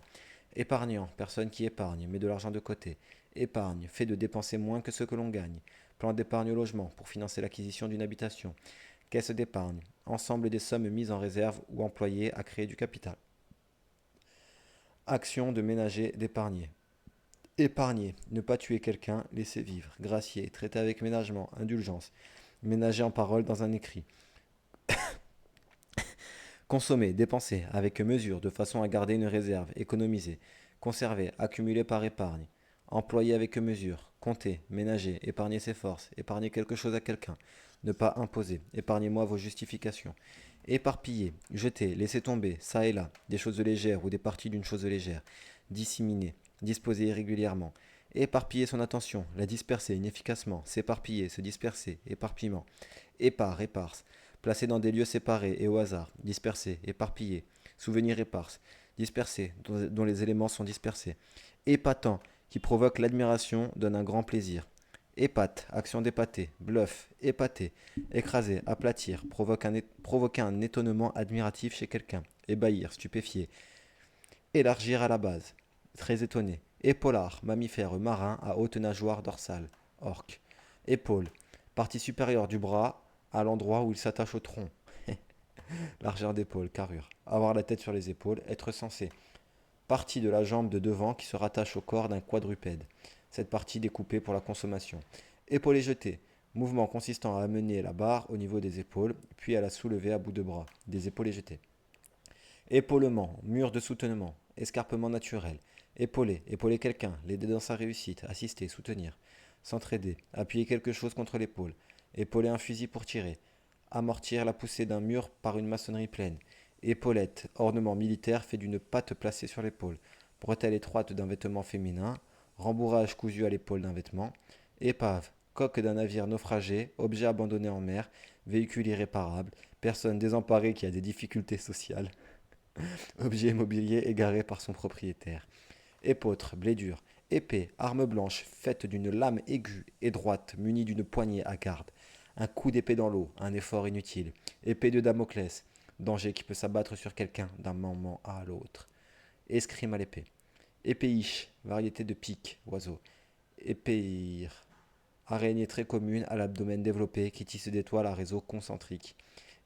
Épargnant, personne qui épargne, met de l'argent de côté. Épargne, fait de dépenser moins que ce que l'on gagne. Plan d'épargne au logement pour financer l'acquisition d'une habitation. Caisse d'épargne, ensemble des sommes mises en réserve ou employées à créer du capital. Action de ménager, d'épargner. Épargner, ne pas tuer quelqu'un, laisser vivre. Gracier, traiter avec ménagement, indulgence. Ménager en parole dans un écrit. Consommer, dépenser, avec mesure, de façon à garder une réserve, économiser. Conserver, accumuler par épargne. Employer avec mesure, compter, ménager, épargner ses forces, épargner quelque chose à quelqu'un. Ne pas imposer, épargnez-moi vos justifications. Éparpiller, jeter, laisser tomber, ça et là, des choses légères ou des parties d'une chose légère. Disséminer, disposer irrégulièrement. Éparpiller son attention, la disperser inefficacement, s'éparpiller, se disperser, éparpillement. Épars, éparse, placer dans des lieux séparés et au hasard, disperser, éparpiller, souvenir éparse, disperser, dont les éléments sont dispersés. Épatant, qui provoque l'admiration, donne un grand plaisir. Épate, action d'épater, bluff, épater, écraser, aplatir, provoquer un étonnement admiratif chez quelqu'un, ébahir, stupéfier, élargir à la base, très étonné. Épaulard, mammifère marin à haute nageoire dorsale, orque. Épaule, partie supérieure du bras à l'endroit où il s'attache au tronc. Largeur d'épaule, carrure. Avoir la tête sur les épaules, être censé. Partie de la jambe de devant qui se rattache au corps d'un quadrupède. Cette partie découpée pour la consommation. Épauler jeté. Mouvement consistant à amener la barre au niveau des épaules, puis à la soulever à bout de bras. Des épaules jetés. Épaulement, mur de soutènement. Escarpement naturel. Épauler, épauler quelqu'un, l'aider dans sa réussite, assister, soutenir. S'entraider, appuyer quelque chose contre l'épaule. Épauler un fusil pour tirer. Amortir la poussée d'un mur par une maçonnerie pleine. Épaulette, ornement militaire fait d'une patte placée sur l'épaule. Bretelle étroite d'un vêtement féminin. Rembourrage cousu à l'épaule d'un vêtement. Épave, coque d'un navire naufragé, objet abandonné en mer, véhicule irréparable, personne désemparée qui a des difficultés sociales, objet immobilier égaré par son propriétaire. Épautre, blé dur. Épée, arme blanche, faite d'une lame aiguë et droite, munie d'une poignée à garde. Un coup d'épée dans l'eau, un effort inutile. Épée de Damoclès, danger qui peut s'abattre sur quelqu'un d'un moment à l'autre. Escrime à l'épée. Épéiche, variété de pique, oiseau. Épéire, araignée très commune à l'abdomen développé qui tisse des toiles à réseau concentrique.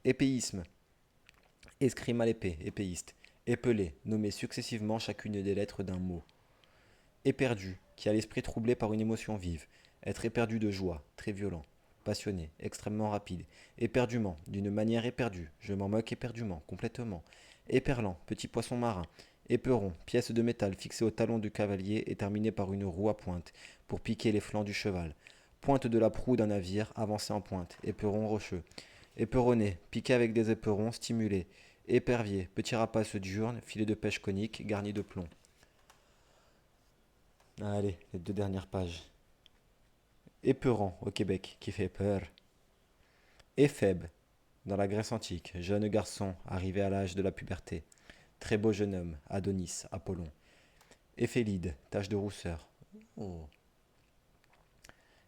Épéisme, escrime à l'épée, épéiste. Épeler, nommer successivement chacune des lettres d'un mot. Éperdu, qui a l'esprit troublé par une émotion vive. Être éperdu de joie, très violent. Passionné, extrêmement rapide. Éperdument, d'une manière éperdue. Je m'en moque éperdument, complètement. Éperlant, petit poisson marin. Éperon, pièce de métal fixée au talon du cavalier et terminée par une roue à pointe, pour piquer les flancs du cheval. Pointe de la proue d'un navire, avancée en pointe. Éperon rocheux. Éperonné, piqué avec des éperons, stimulé. Épervier, petit rapace diurne, filet de pêche conique, garni de plomb. Allez, les 2 dernières pages. Épeurant au Québec, qui fait peur. Éphèbe, dans la Grèce antique, jeune garçon arrivé à l'âge de la puberté. Très beau jeune homme, Adonis, Apollon. Éphélide, tache de rousseur. Oh.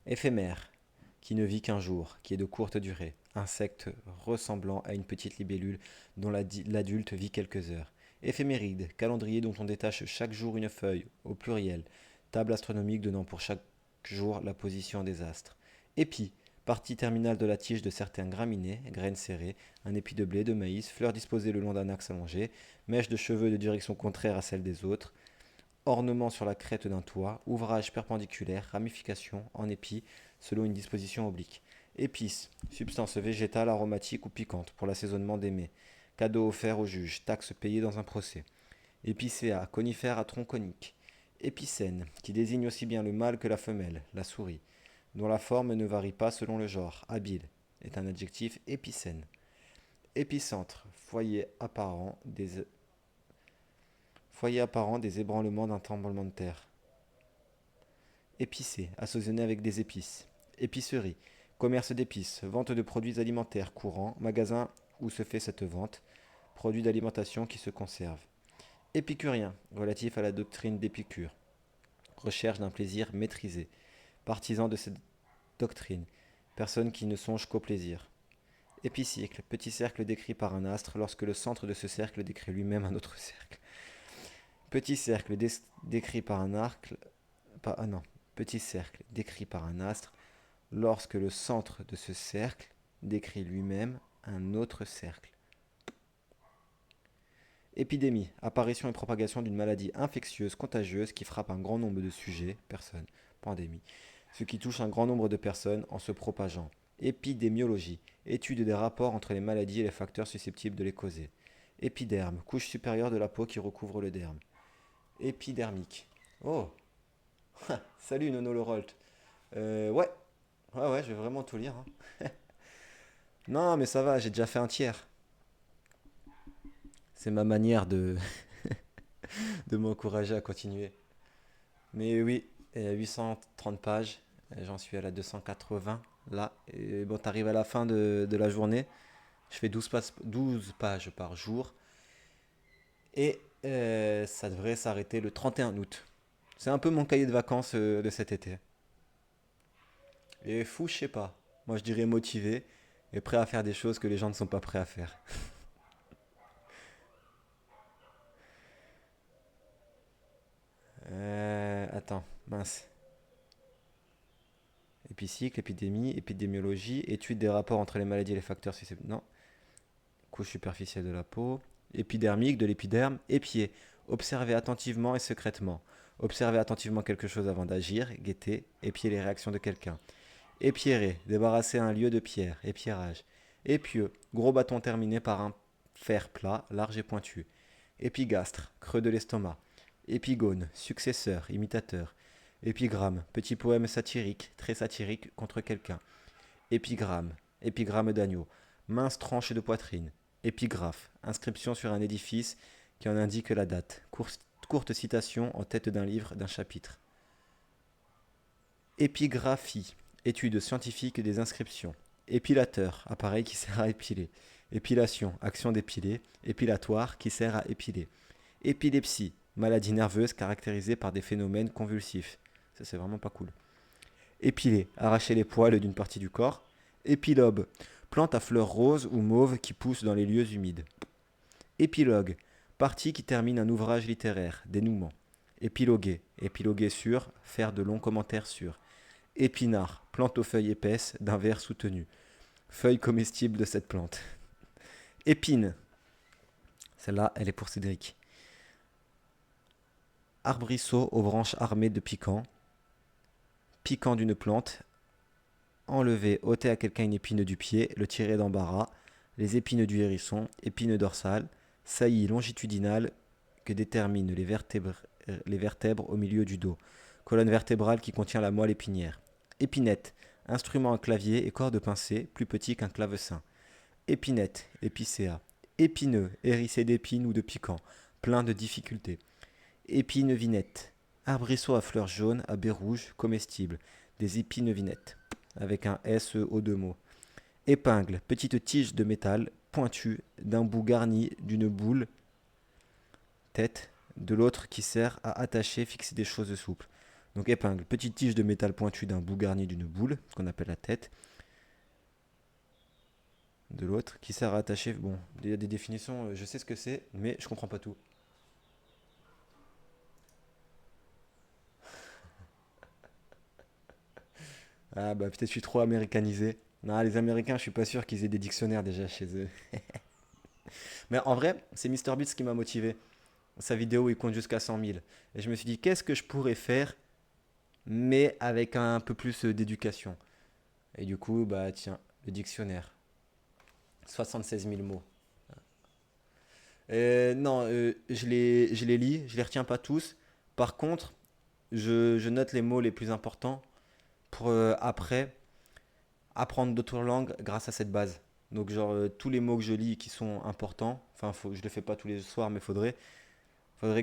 Éphémère, qui ne vit qu'un jour, qui est de courte durée. Insecte ressemblant à une petite libellule dont l'adulte vit quelques heures. Éphéméride, calendrier dont on détache chaque jour une feuille, au pluriel. Table astronomique donnant pour chaque jour la position des astres. Épi, partie terminale de la tige de certains graminées, graines serrées, un épi de blé, de maïs, fleurs disposées le long d'un axe allongé, mèches de cheveux de direction contraire à celle des autres, ornement sur la crête d'un toit, ouvrage perpendiculaire, ramification, en épi, selon une disposition oblique. Épice, substance végétale aromatique ou piquante pour l'assaisonnement des mets. Cadeau offert au juge, taxe payée dans un procès. Épicéa, conifère à tronc conique. Épicène, qui désigne aussi bien le mâle que la femelle, la souris, dont la forme ne varie pas selon le genre. Habile est un adjectif épicène. Épicentre, foyer apparent des ébranlements d'un tremblement de terre. Épicé, assaisonné avec des épices. Épicerie, commerce d'épices, vente de produits alimentaires courants, magasin où se fait cette vente, produits d'alimentation qui se conservent. Épicurien, relatif à la doctrine d'Épicure, recherche d'un plaisir maîtrisé, partisan de cette doctrine, personne qui ne songe qu'au plaisir. Épicycle, petit cercle décrit par un astre lorsque le centre de ce cercle décrit lui-même un autre cercle. Petit cercle décrit par un arc, non, petit cercle décrit par un astre lorsque le centre de ce cercle décrit lui-même un autre cercle. Épidémie, apparition et propagation d'une maladie infectieuse, contagieuse qui frappe un grand nombre de sujets, personnes, pandémie, ce qui touche un grand nombre de personnes en se propageant. Épidémiologie, étude des rapports entre les maladies et les facteurs susceptibles de les causer. Épiderme, couche supérieure de la peau qui recouvre le derme. Épidermique. Oh, salut Nono le Rolt. Ouais, je vais vraiment tout lire, hein. Non, mais ça va, j'ai déjà fait un tiers. C'est ma manière de m'encourager à continuer. Mais oui, 830 pages, j'en suis à la 280 là. Et bon, t'arrives à la fin de la journée, je fais 12 pages par jour. Et ça devrait s'arrêter le 31 août. C'est un peu mon cahier de vacances de cet été. Et fou, je sais pas. Moi, je dirais motivé et prêt à faire des choses que les gens ne sont pas prêts à faire. Attends, mince. Épicycle, épidémie, épidémiologie, étude des rapports entre les maladies et les facteurs susceptibles. Non. Couche superficielle de la peau. Épidermique, de l'épiderme. Épier. Observer attentivement et secrètement. Observer attentivement quelque chose avant d'agir, guetter, épier les réactions de quelqu'un. Épiérer, débarrasser un lieu de pierre, épiérage. Épieux, gros bâton terminé par un fer plat, large et pointu. Épigastre, creux de l'estomac. Épigone, successeur, imitateur. Épigramme, petit poème satirique, très satirique contre quelqu'un. Épigramme, épigramme d'agneau. Mince tranche de poitrine. Épigraphe, inscription sur un édifice qui en indique la date. Courte citation en tête d'un livre, d'un chapitre. Épigraphie, étude scientifique des inscriptions. Épilateur, appareil qui sert à épiler. Épilation, action d'épiler. Épilatoire, qui sert à épiler. Épilepsie, maladie nerveuse caractérisée par des phénomènes convulsifs. Ça, c'est vraiment pas cool. Épiler, arracher les poils d'une partie du corps. Épilobe, plante à fleurs roses ou mauves qui pousse dans les lieux humides. Épilogue, partie qui termine un ouvrage littéraire, dénouement. Épiloguer, épiloguer sur, faire de longs commentaires sur. Épinard, plante aux feuilles épaisses d'un verre soutenu. Feuilles comestibles de cette plante. Épine, celle-là, elle est pour Cédric. Arbrisseau aux branches armées de piquants. Piquant d'une plante. Enlever, ôter à quelqu'un une épine du pied, le tirer d'embarras. Les épines du hérisson, épine dorsale. Saillie longitudinale que déterminent les vertèbres au milieu du dos. Colonne vertébrale qui contient la moelle épinière. Épinette, instrument à clavier et corde pincée, plus petit qu'un clavecin. Épinette, épicéa. Épineux, hérissé d'épines ou de piquants, plein de difficultés. Épine-vinette, arbrisseau à fleurs jaunes, à baies rouges, comestibles. Des épine-vinettes, avec un S aux deux mots. Épingle, petite tige de métal, pointue, d'un bout garni d'une boule, tête, de l'autre qui sert à attacher, fixer des choses souples. Donc épingle, petite tige de métal pointue d'un bout garni d'une boule, qu'on appelle la tête, de l'autre qui sert à attacher. Bon, il y a des définitions, je sais ce que c'est, mais je comprends pas tout. Ah bah peut-être je suis trop américanisé. Non, les Américains, je suis pas sûr qu'ils aient des dictionnaires déjà chez eux. Mais en vrai, c'est MrBeast qui m'a motivé. Sa vidéo, il compte jusqu'à 100 000. Et je me suis dit, qu'est-ce que je pourrais faire, mais avec un peu plus d'éducation. Et du coup, bah tiens, le dictionnaire. 76 000 mots. Non, je les lis, je les retiens pas tous. Par contre, je note les mots les plus importants pour après apprendre d'autres langues grâce à cette base. Donc genre tous les mots que je lis qui sont importants, enfin je le fais pas tous les soirs, mais faudrait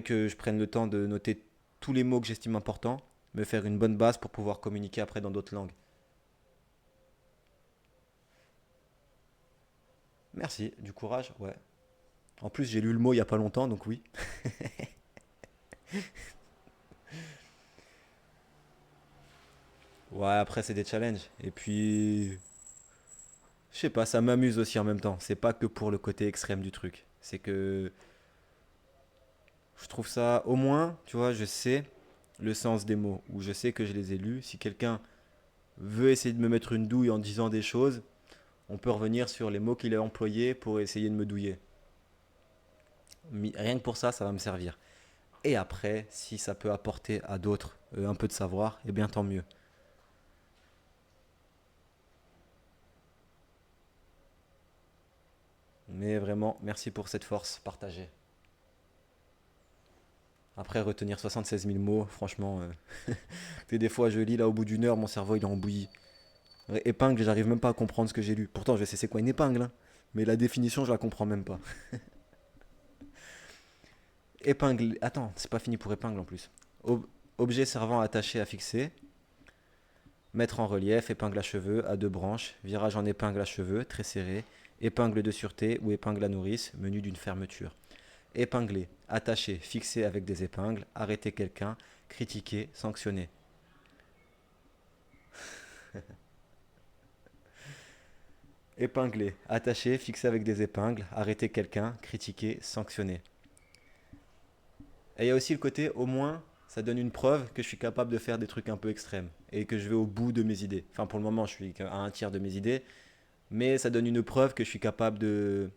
que je prenne le temps de noter tous les mots que j'estime importants, me faire une bonne base pour pouvoir communiquer après dans d'autres langues. Merci, du courage, ouais. En plus j'ai lu le mot il y a pas longtemps, donc oui. Ouais, après c'est des challenges. Et puis, je sais pas, ça m'amuse aussi en même temps. C'est pas que pour le côté extrême du truc. C'est que je trouve ça, au moins, tu vois, je sais le sens des mots, ou je sais que je les ai lus. Si quelqu'un veut essayer de me mettre une douille en disant des choses, on peut revenir sur les mots qu'il a employés pour essayer de me douiller. Rien que pour ça, ça va me servir. Et après, si ça peut apporter à d'autres un peu de savoir, eh bien tant mieux. Mais vraiment, merci pour cette force partagée. Après, retenir 76 000 mots, franchement, des fois je lis là au bout d'une heure, mon cerveau il est embouilli. Ouais, épingle, j'arrive même pas à comprendre ce que j'ai lu. Pourtant, je sais c'est quoi une épingle, hein. Mais la définition, je la comprends même pas. Épingle, attends, c'est pas fini pour épingle en plus. Objet servant à attacher à fixer, mettre en relief, épingle à cheveux à deux branches, virage en épingle à cheveux, très serré, épingle de sûreté ou épingle à nourrice, menu d'une fermeture. Épingler, attacher, fixer avec des épingles, arrêter quelqu'un, critiquer, sanctionner. Épingler, attacher, fixer avec des épingles, arrêter quelqu'un, critiquer, sanctionner. Et il y a aussi le côté, au moins, ça donne une preuve que je suis capable de faire des trucs un peu extrêmes et que je vais au bout de mes idées. Enfin, pour le moment, je suis à un tiers de mes idées, mais ça donne une preuve que je suis capable de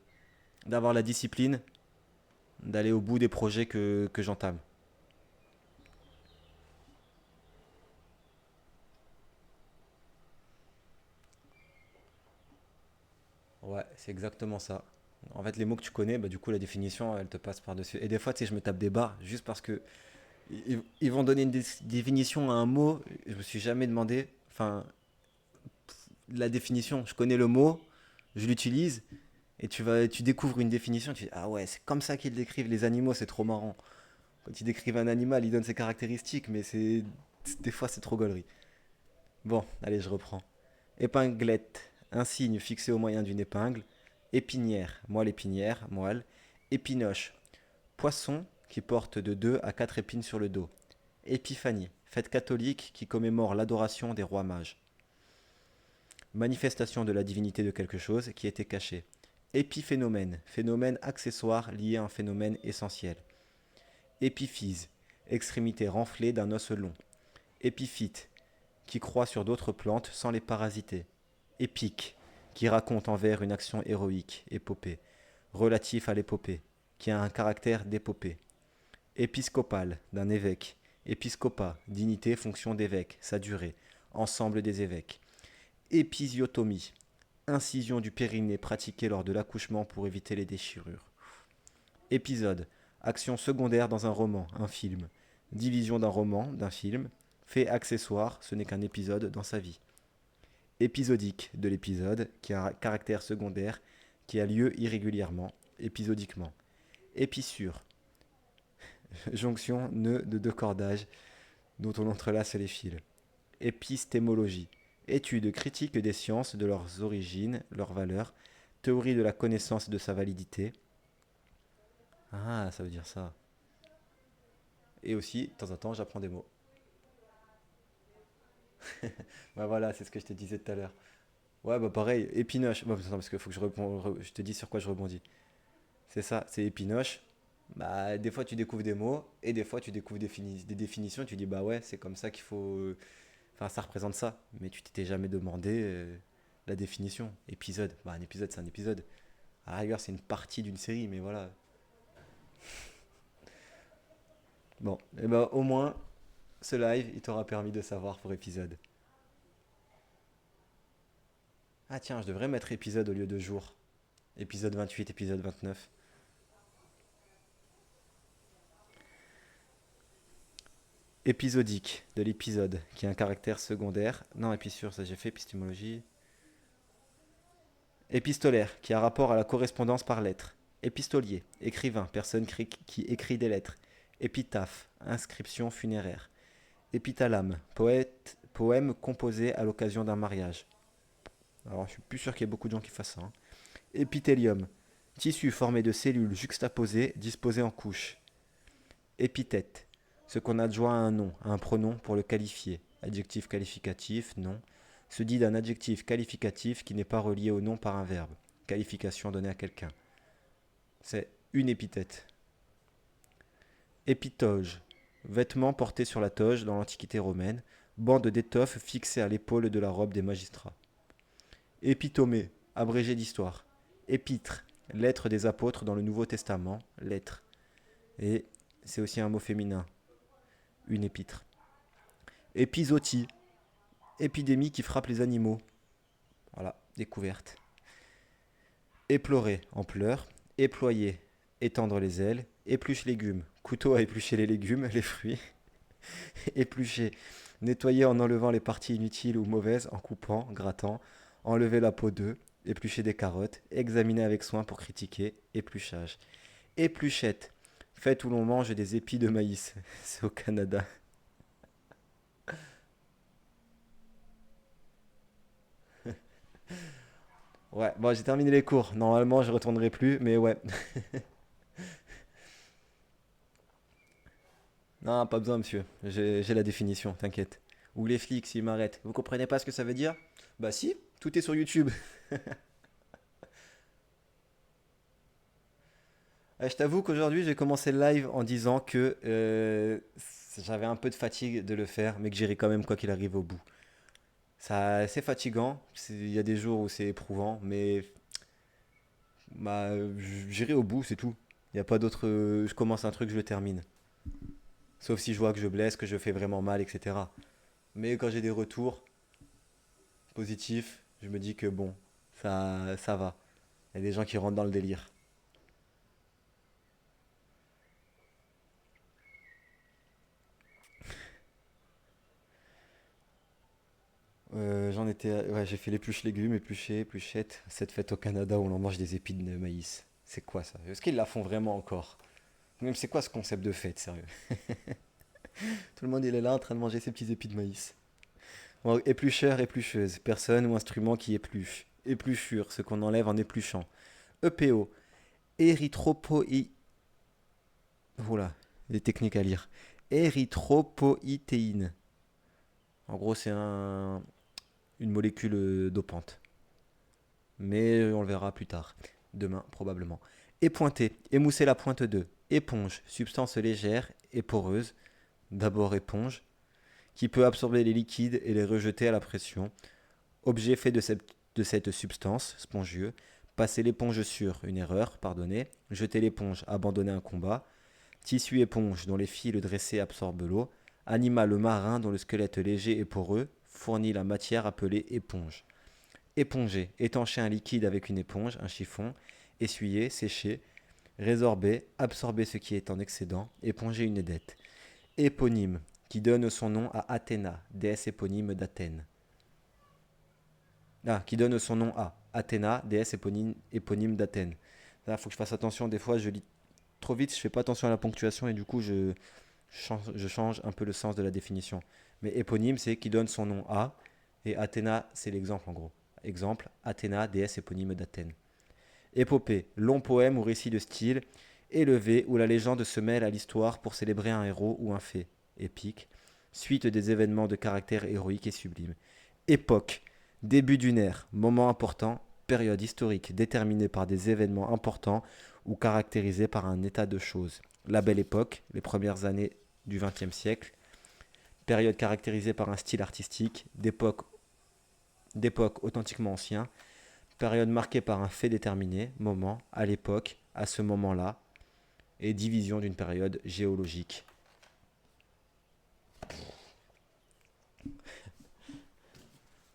d'avoir la discipline d'aller au bout des projets que j'entame. Ouais, c'est exactement ça. En fait, les mots que tu connais, bah, du coup, la définition, elle te passe par-dessus. Et des fois, tu sais, je me tape des barres juste parce que ils vont donner une définition à un mot. Je me suis jamais demandé, enfin, la définition. Je connais le mot, je l'utilise, et tu découvres une définition. Tu dis, ah ouais, c'est comme ça qu'ils décrivent les animaux, c'est trop marrant. Quand ils décrivent un animal, ils donnent ses caractéristiques, mais des fois, c'est trop gaulerie. Bon, allez, je reprends. Épinglette, un signe fixé au moyen d'une épingle. Épinière, moelle épinière, moelle. Épinoche, poisson qui porte de 2 à 4 épines sur le dos. Épiphanie, fête catholique qui commémore l'adoration des rois mages. Manifestation de la divinité de quelque chose qui était caché. Épiphénomène, phénomène accessoire lié à un phénomène essentiel. Épiphyse, extrémité renflée d'un os long. Épiphyte, qui croît sur d'autres plantes sans les parasiter. Épique, qui raconte en vers une action héroïque, épopée, relatif à l'épopée, qui a un caractère d'épopée. Épiscopal, d'un évêque. Épiscopat, dignité, fonction d'évêque, sa durée, ensemble des évêques. Épisiotomie, incision du périnée pratiquée lors de l'accouchement pour éviter les déchirures. Épisode, action secondaire dans un roman, un film. Division d'un roman, d'un film. Fait accessoire, ce n'est qu'un épisode dans sa vie. Épisodique de l'épisode, qui a un caractère secondaire, qui a lieu irrégulièrement, épisodiquement. Épissure, jonction, nœud de deux cordages dont on entrelace les fils. Épistémologie, étude critique des sciences, de leurs origines, leurs valeurs, théorie de la connaissance et de sa validité. Ah, ça veut dire ça. Et aussi, de temps en temps, j'apprends des mots. Bah voilà, c'est ce que je te disais tout à l'heure. Ouais, bah pareil, épinoche. Bah, attends, parce qu'il faut que je te dise sur quoi je rebondis. C'est ça, c'est épinoche. Bah, des fois tu découvres des mots et des fois tu découvres des définitions. Tu dis bah ouais, c'est comme ça qu'il faut. Enfin, ça représente ça. Mais tu t'étais jamais demandé la définition. Épisode. Bah, un épisode, c'est un épisode. À la rigueur, c'est une partie d'une série, mais voilà. Bon, et bah au moins, ce live, il t'aura permis de savoir pour épisode. Ah tiens, je devrais mettre épisode au lieu de jour. Épisode 28, épisode 29. Épisodique de l'épisode, qui est un caractère secondaire. Non, épissure, ça j'ai fait, épistémologie. Épistolaire, qui a rapport à la correspondance par lettres. Épistolier, écrivain, personne qui écrit des lettres. Épitaphe, inscription funéraire. Épithalame, poème composé à l'occasion d'un mariage. Alors je suis plus sûr qu'il y ait beaucoup de gens qui fassent ça, hein. Épithélium, tissu formé de cellules juxtaposées disposées en couches. Épithète, ce qu'on adjoint à un nom, à un pronom pour le qualifier. Adjectif qualificatif, nom. Se dit d'un adjectif qualificatif qui n'est pas relié au nom par un verbe. Qualification donnée à quelqu'un. C'est une épithète. Épitoge, vêtement porté sur la toge dans l'Antiquité romaine, bande d'étoffe fixée à l'épaule de la robe des magistrats. Épitomée, abrégé d'histoire. Épître, lettre des apôtres dans le Nouveau Testament, lettre. Et c'est aussi un mot féminin, une épître. Épizootie, épidémie qui frappe les animaux. Voilà, découverte. Éplorer, en pleurs. Éployer, étendre les ailes. Épluche légumes, couteau à éplucher les légumes, les fruits. Éplucher, nettoyer en enlevant les parties inutiles ou mauvaises, en coupant, grattant. Enlever la peau d'œuf. Éplucher des carottes. Examiner avec soin pour critiquer. Épluchage. Épluchette, fête où l'on mange des épis de maïs. C'est au Canada. Ouais, bon, j'ai terminé les cours. Normalement, je retournerai plus, mais ouais. Non, pas besoin, monsieur. J'ai la définition, t'inquiète. Ou les flics, s'ils m'arrêtent. Vous comprenez pas ce que ça veut dire? Bah si, tout est sur YouTube. Je t'avoue qu'aujourd'hui, j'ai commencé le live en disant que j'avais un peu de fatigue de le faire, mais que j'irai quand même quoi qu'il arrive au bout. C'est fatigant. Il y a des jours où c'est éprouvant, mais bah, j'irai au bout, c'est tout. Il n'y a pas d'autre. Je commence un truc, je le termine. Sauf si je vois que je blesse, que je fais vraiment mal, etc. Mais quand j'ai des retours positifs, je me dis que bon, ça va. Il y a des gens qui rentrent dans le délire. J'en étais. Ouais, j'ai fait l'épluche légumes, éplucher, épluchette. Cette fête au Canada où on en mange des épis de maïs. C'est quoi ça? Est-ce qu'ils la font vraiment encore? Même c'est quoi ce concept de fête, sérieux? Tout le monde il est là en train de manger ses petits épis de maïs. Bon, éplucheur, éplucheuse, personne ou instrument qui épluche. Épluchure, ce qu'on enlève en épluchant. EPO, érythropoï... Oula, des techniques à lire. Érythropoïtéine. En gros, c'est une molécule dopante. Mais on le verra plus tard. Demain, probablement. Épointer, émousser la pointe de. Éponge, substance légère et poreuse. D'abord éponge, qui peut absorber les liquides et les rejeter à la pression. Objet fait de cette substance, spongieux. Passer l'éponge sur, une erreur, pardonnez. Jeter l'éponge, abandonner un combat. Tissu éponge dont les fils dressés absorbent l'eau. Animal marin dont le squelette léger et poreux fournit la matière appelée éponge. Éponger, étancher un liquide avec une éponge, un chiffon. Essuyer, sécher. Résorber, absorber ce qui est en excédent. Éponger une dette. Éponyme, qui donne son nom à Athéna, déesse éponyme d'Athènes. Ah, qui donne son nom à Athéna, déesse éponyme d'Athènes. Là, faut que je fasse attention. Des fois, je lis trop vite, je fais pas attention à la ponctuation et du coup, je change un peu le sens de la définition. Mais éponyme, c'est qui donne son nom à, et Athéna, c'est l'exemple en gros. Exemple, Athéna, déesse éponyme d'Athènes. Épopée, long poème ou récit de style, élevé où la légende se mêle à l'histoire pour célébrer un héros ou un fait. Épique, suite des événements de caractère héroïque et sublime. Époque, début d'une ère, moment important, période historique déterminée par des événements importants ou caractérisée par un état de choses. La Belle Époque, les premières années du XXe siècle, période caractérisée par un style artistique, d'époque authentiquement ancien, période marquée par un fait déterminé, moment, à l'époque, à ce moment-là, et division d'une période géologique.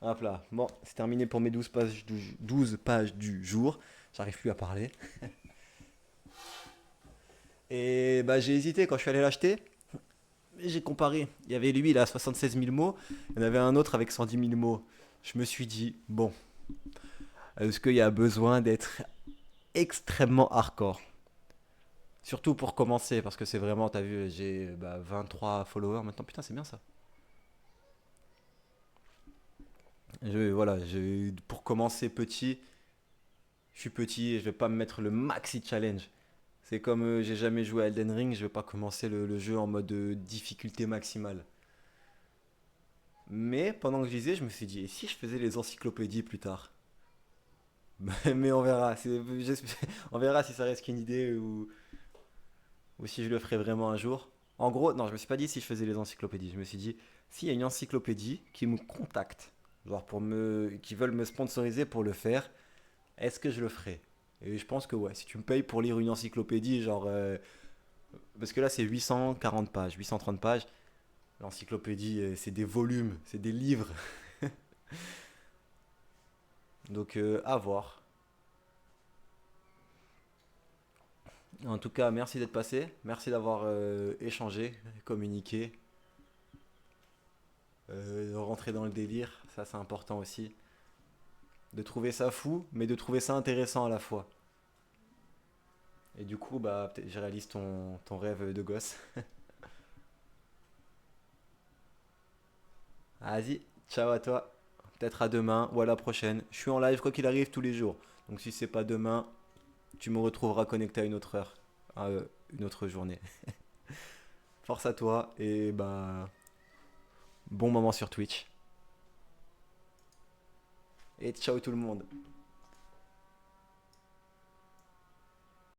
Hop là. Bon, c'est terminé pour mes 12 pages du jour. J'arrive plus à parler. Et bah j'ai hésité quand je suis allé l'acheter. Mais j'ai comparé. Il y avait lui, il a 76 000 mots. Il y en avait un autre avec 110 000 mots. Je me suis dit, bon, est-ce qu'il y a besoin d'être extrêmement hardcore? Surtout pour commencer, parce que c'est vraiment, t'as vu, j'ai 23 followers maintenant. Putain, c'est bien ça. Voilà, pour commencer petit, je suis petit et je vais pas me mettre le maxi challenge. C'est comme j'ai jamais joué à Elden Ring, je vais pas commencer le jeu en mode difficulté maximale. Mais pendant que je lisais, je me suis dit, et si je faisais les encyclopédies plus tard? Mais on verra. On verra si ça reste qu'une idée ou si je le ferai vraiment un jour. En gros, non, je me suis pas dit si je faisais les encyclopédies. Je me suis dit, s'il y a une encyclopédie qui me contacte, genre qui veulent me sponsoriser pour le faire, est-ce que je le ferai? Et je pense que ouais, si tu me payes pour lire une encyclopédie, genre. Parce que là, c'est 840 pages, 830 pages. L'encyclopédie, c'est des volumes, c'est des livres. Donc, à voir. En tout cas, merci d'être passé. Merci d'avoir échangé, communiqué, rentré dans le délire. Ça, c'est important aussi. De trouver ça fou, mais de trouver ça intéressant à la fois. Et du coup, bah, peut-être je réalise ton rêve de gosse. Vas-y, ciao à toi. Peut-être à demain ou à la prochaine. Je suis en live quoi qu'il arrive tous les jours. Donc si c'est pas demain, tu me retrouveras connecté à une autre heure, à une autre journée. Force à toi et bah bon moment sur Twitch. Et ciao tout le monde.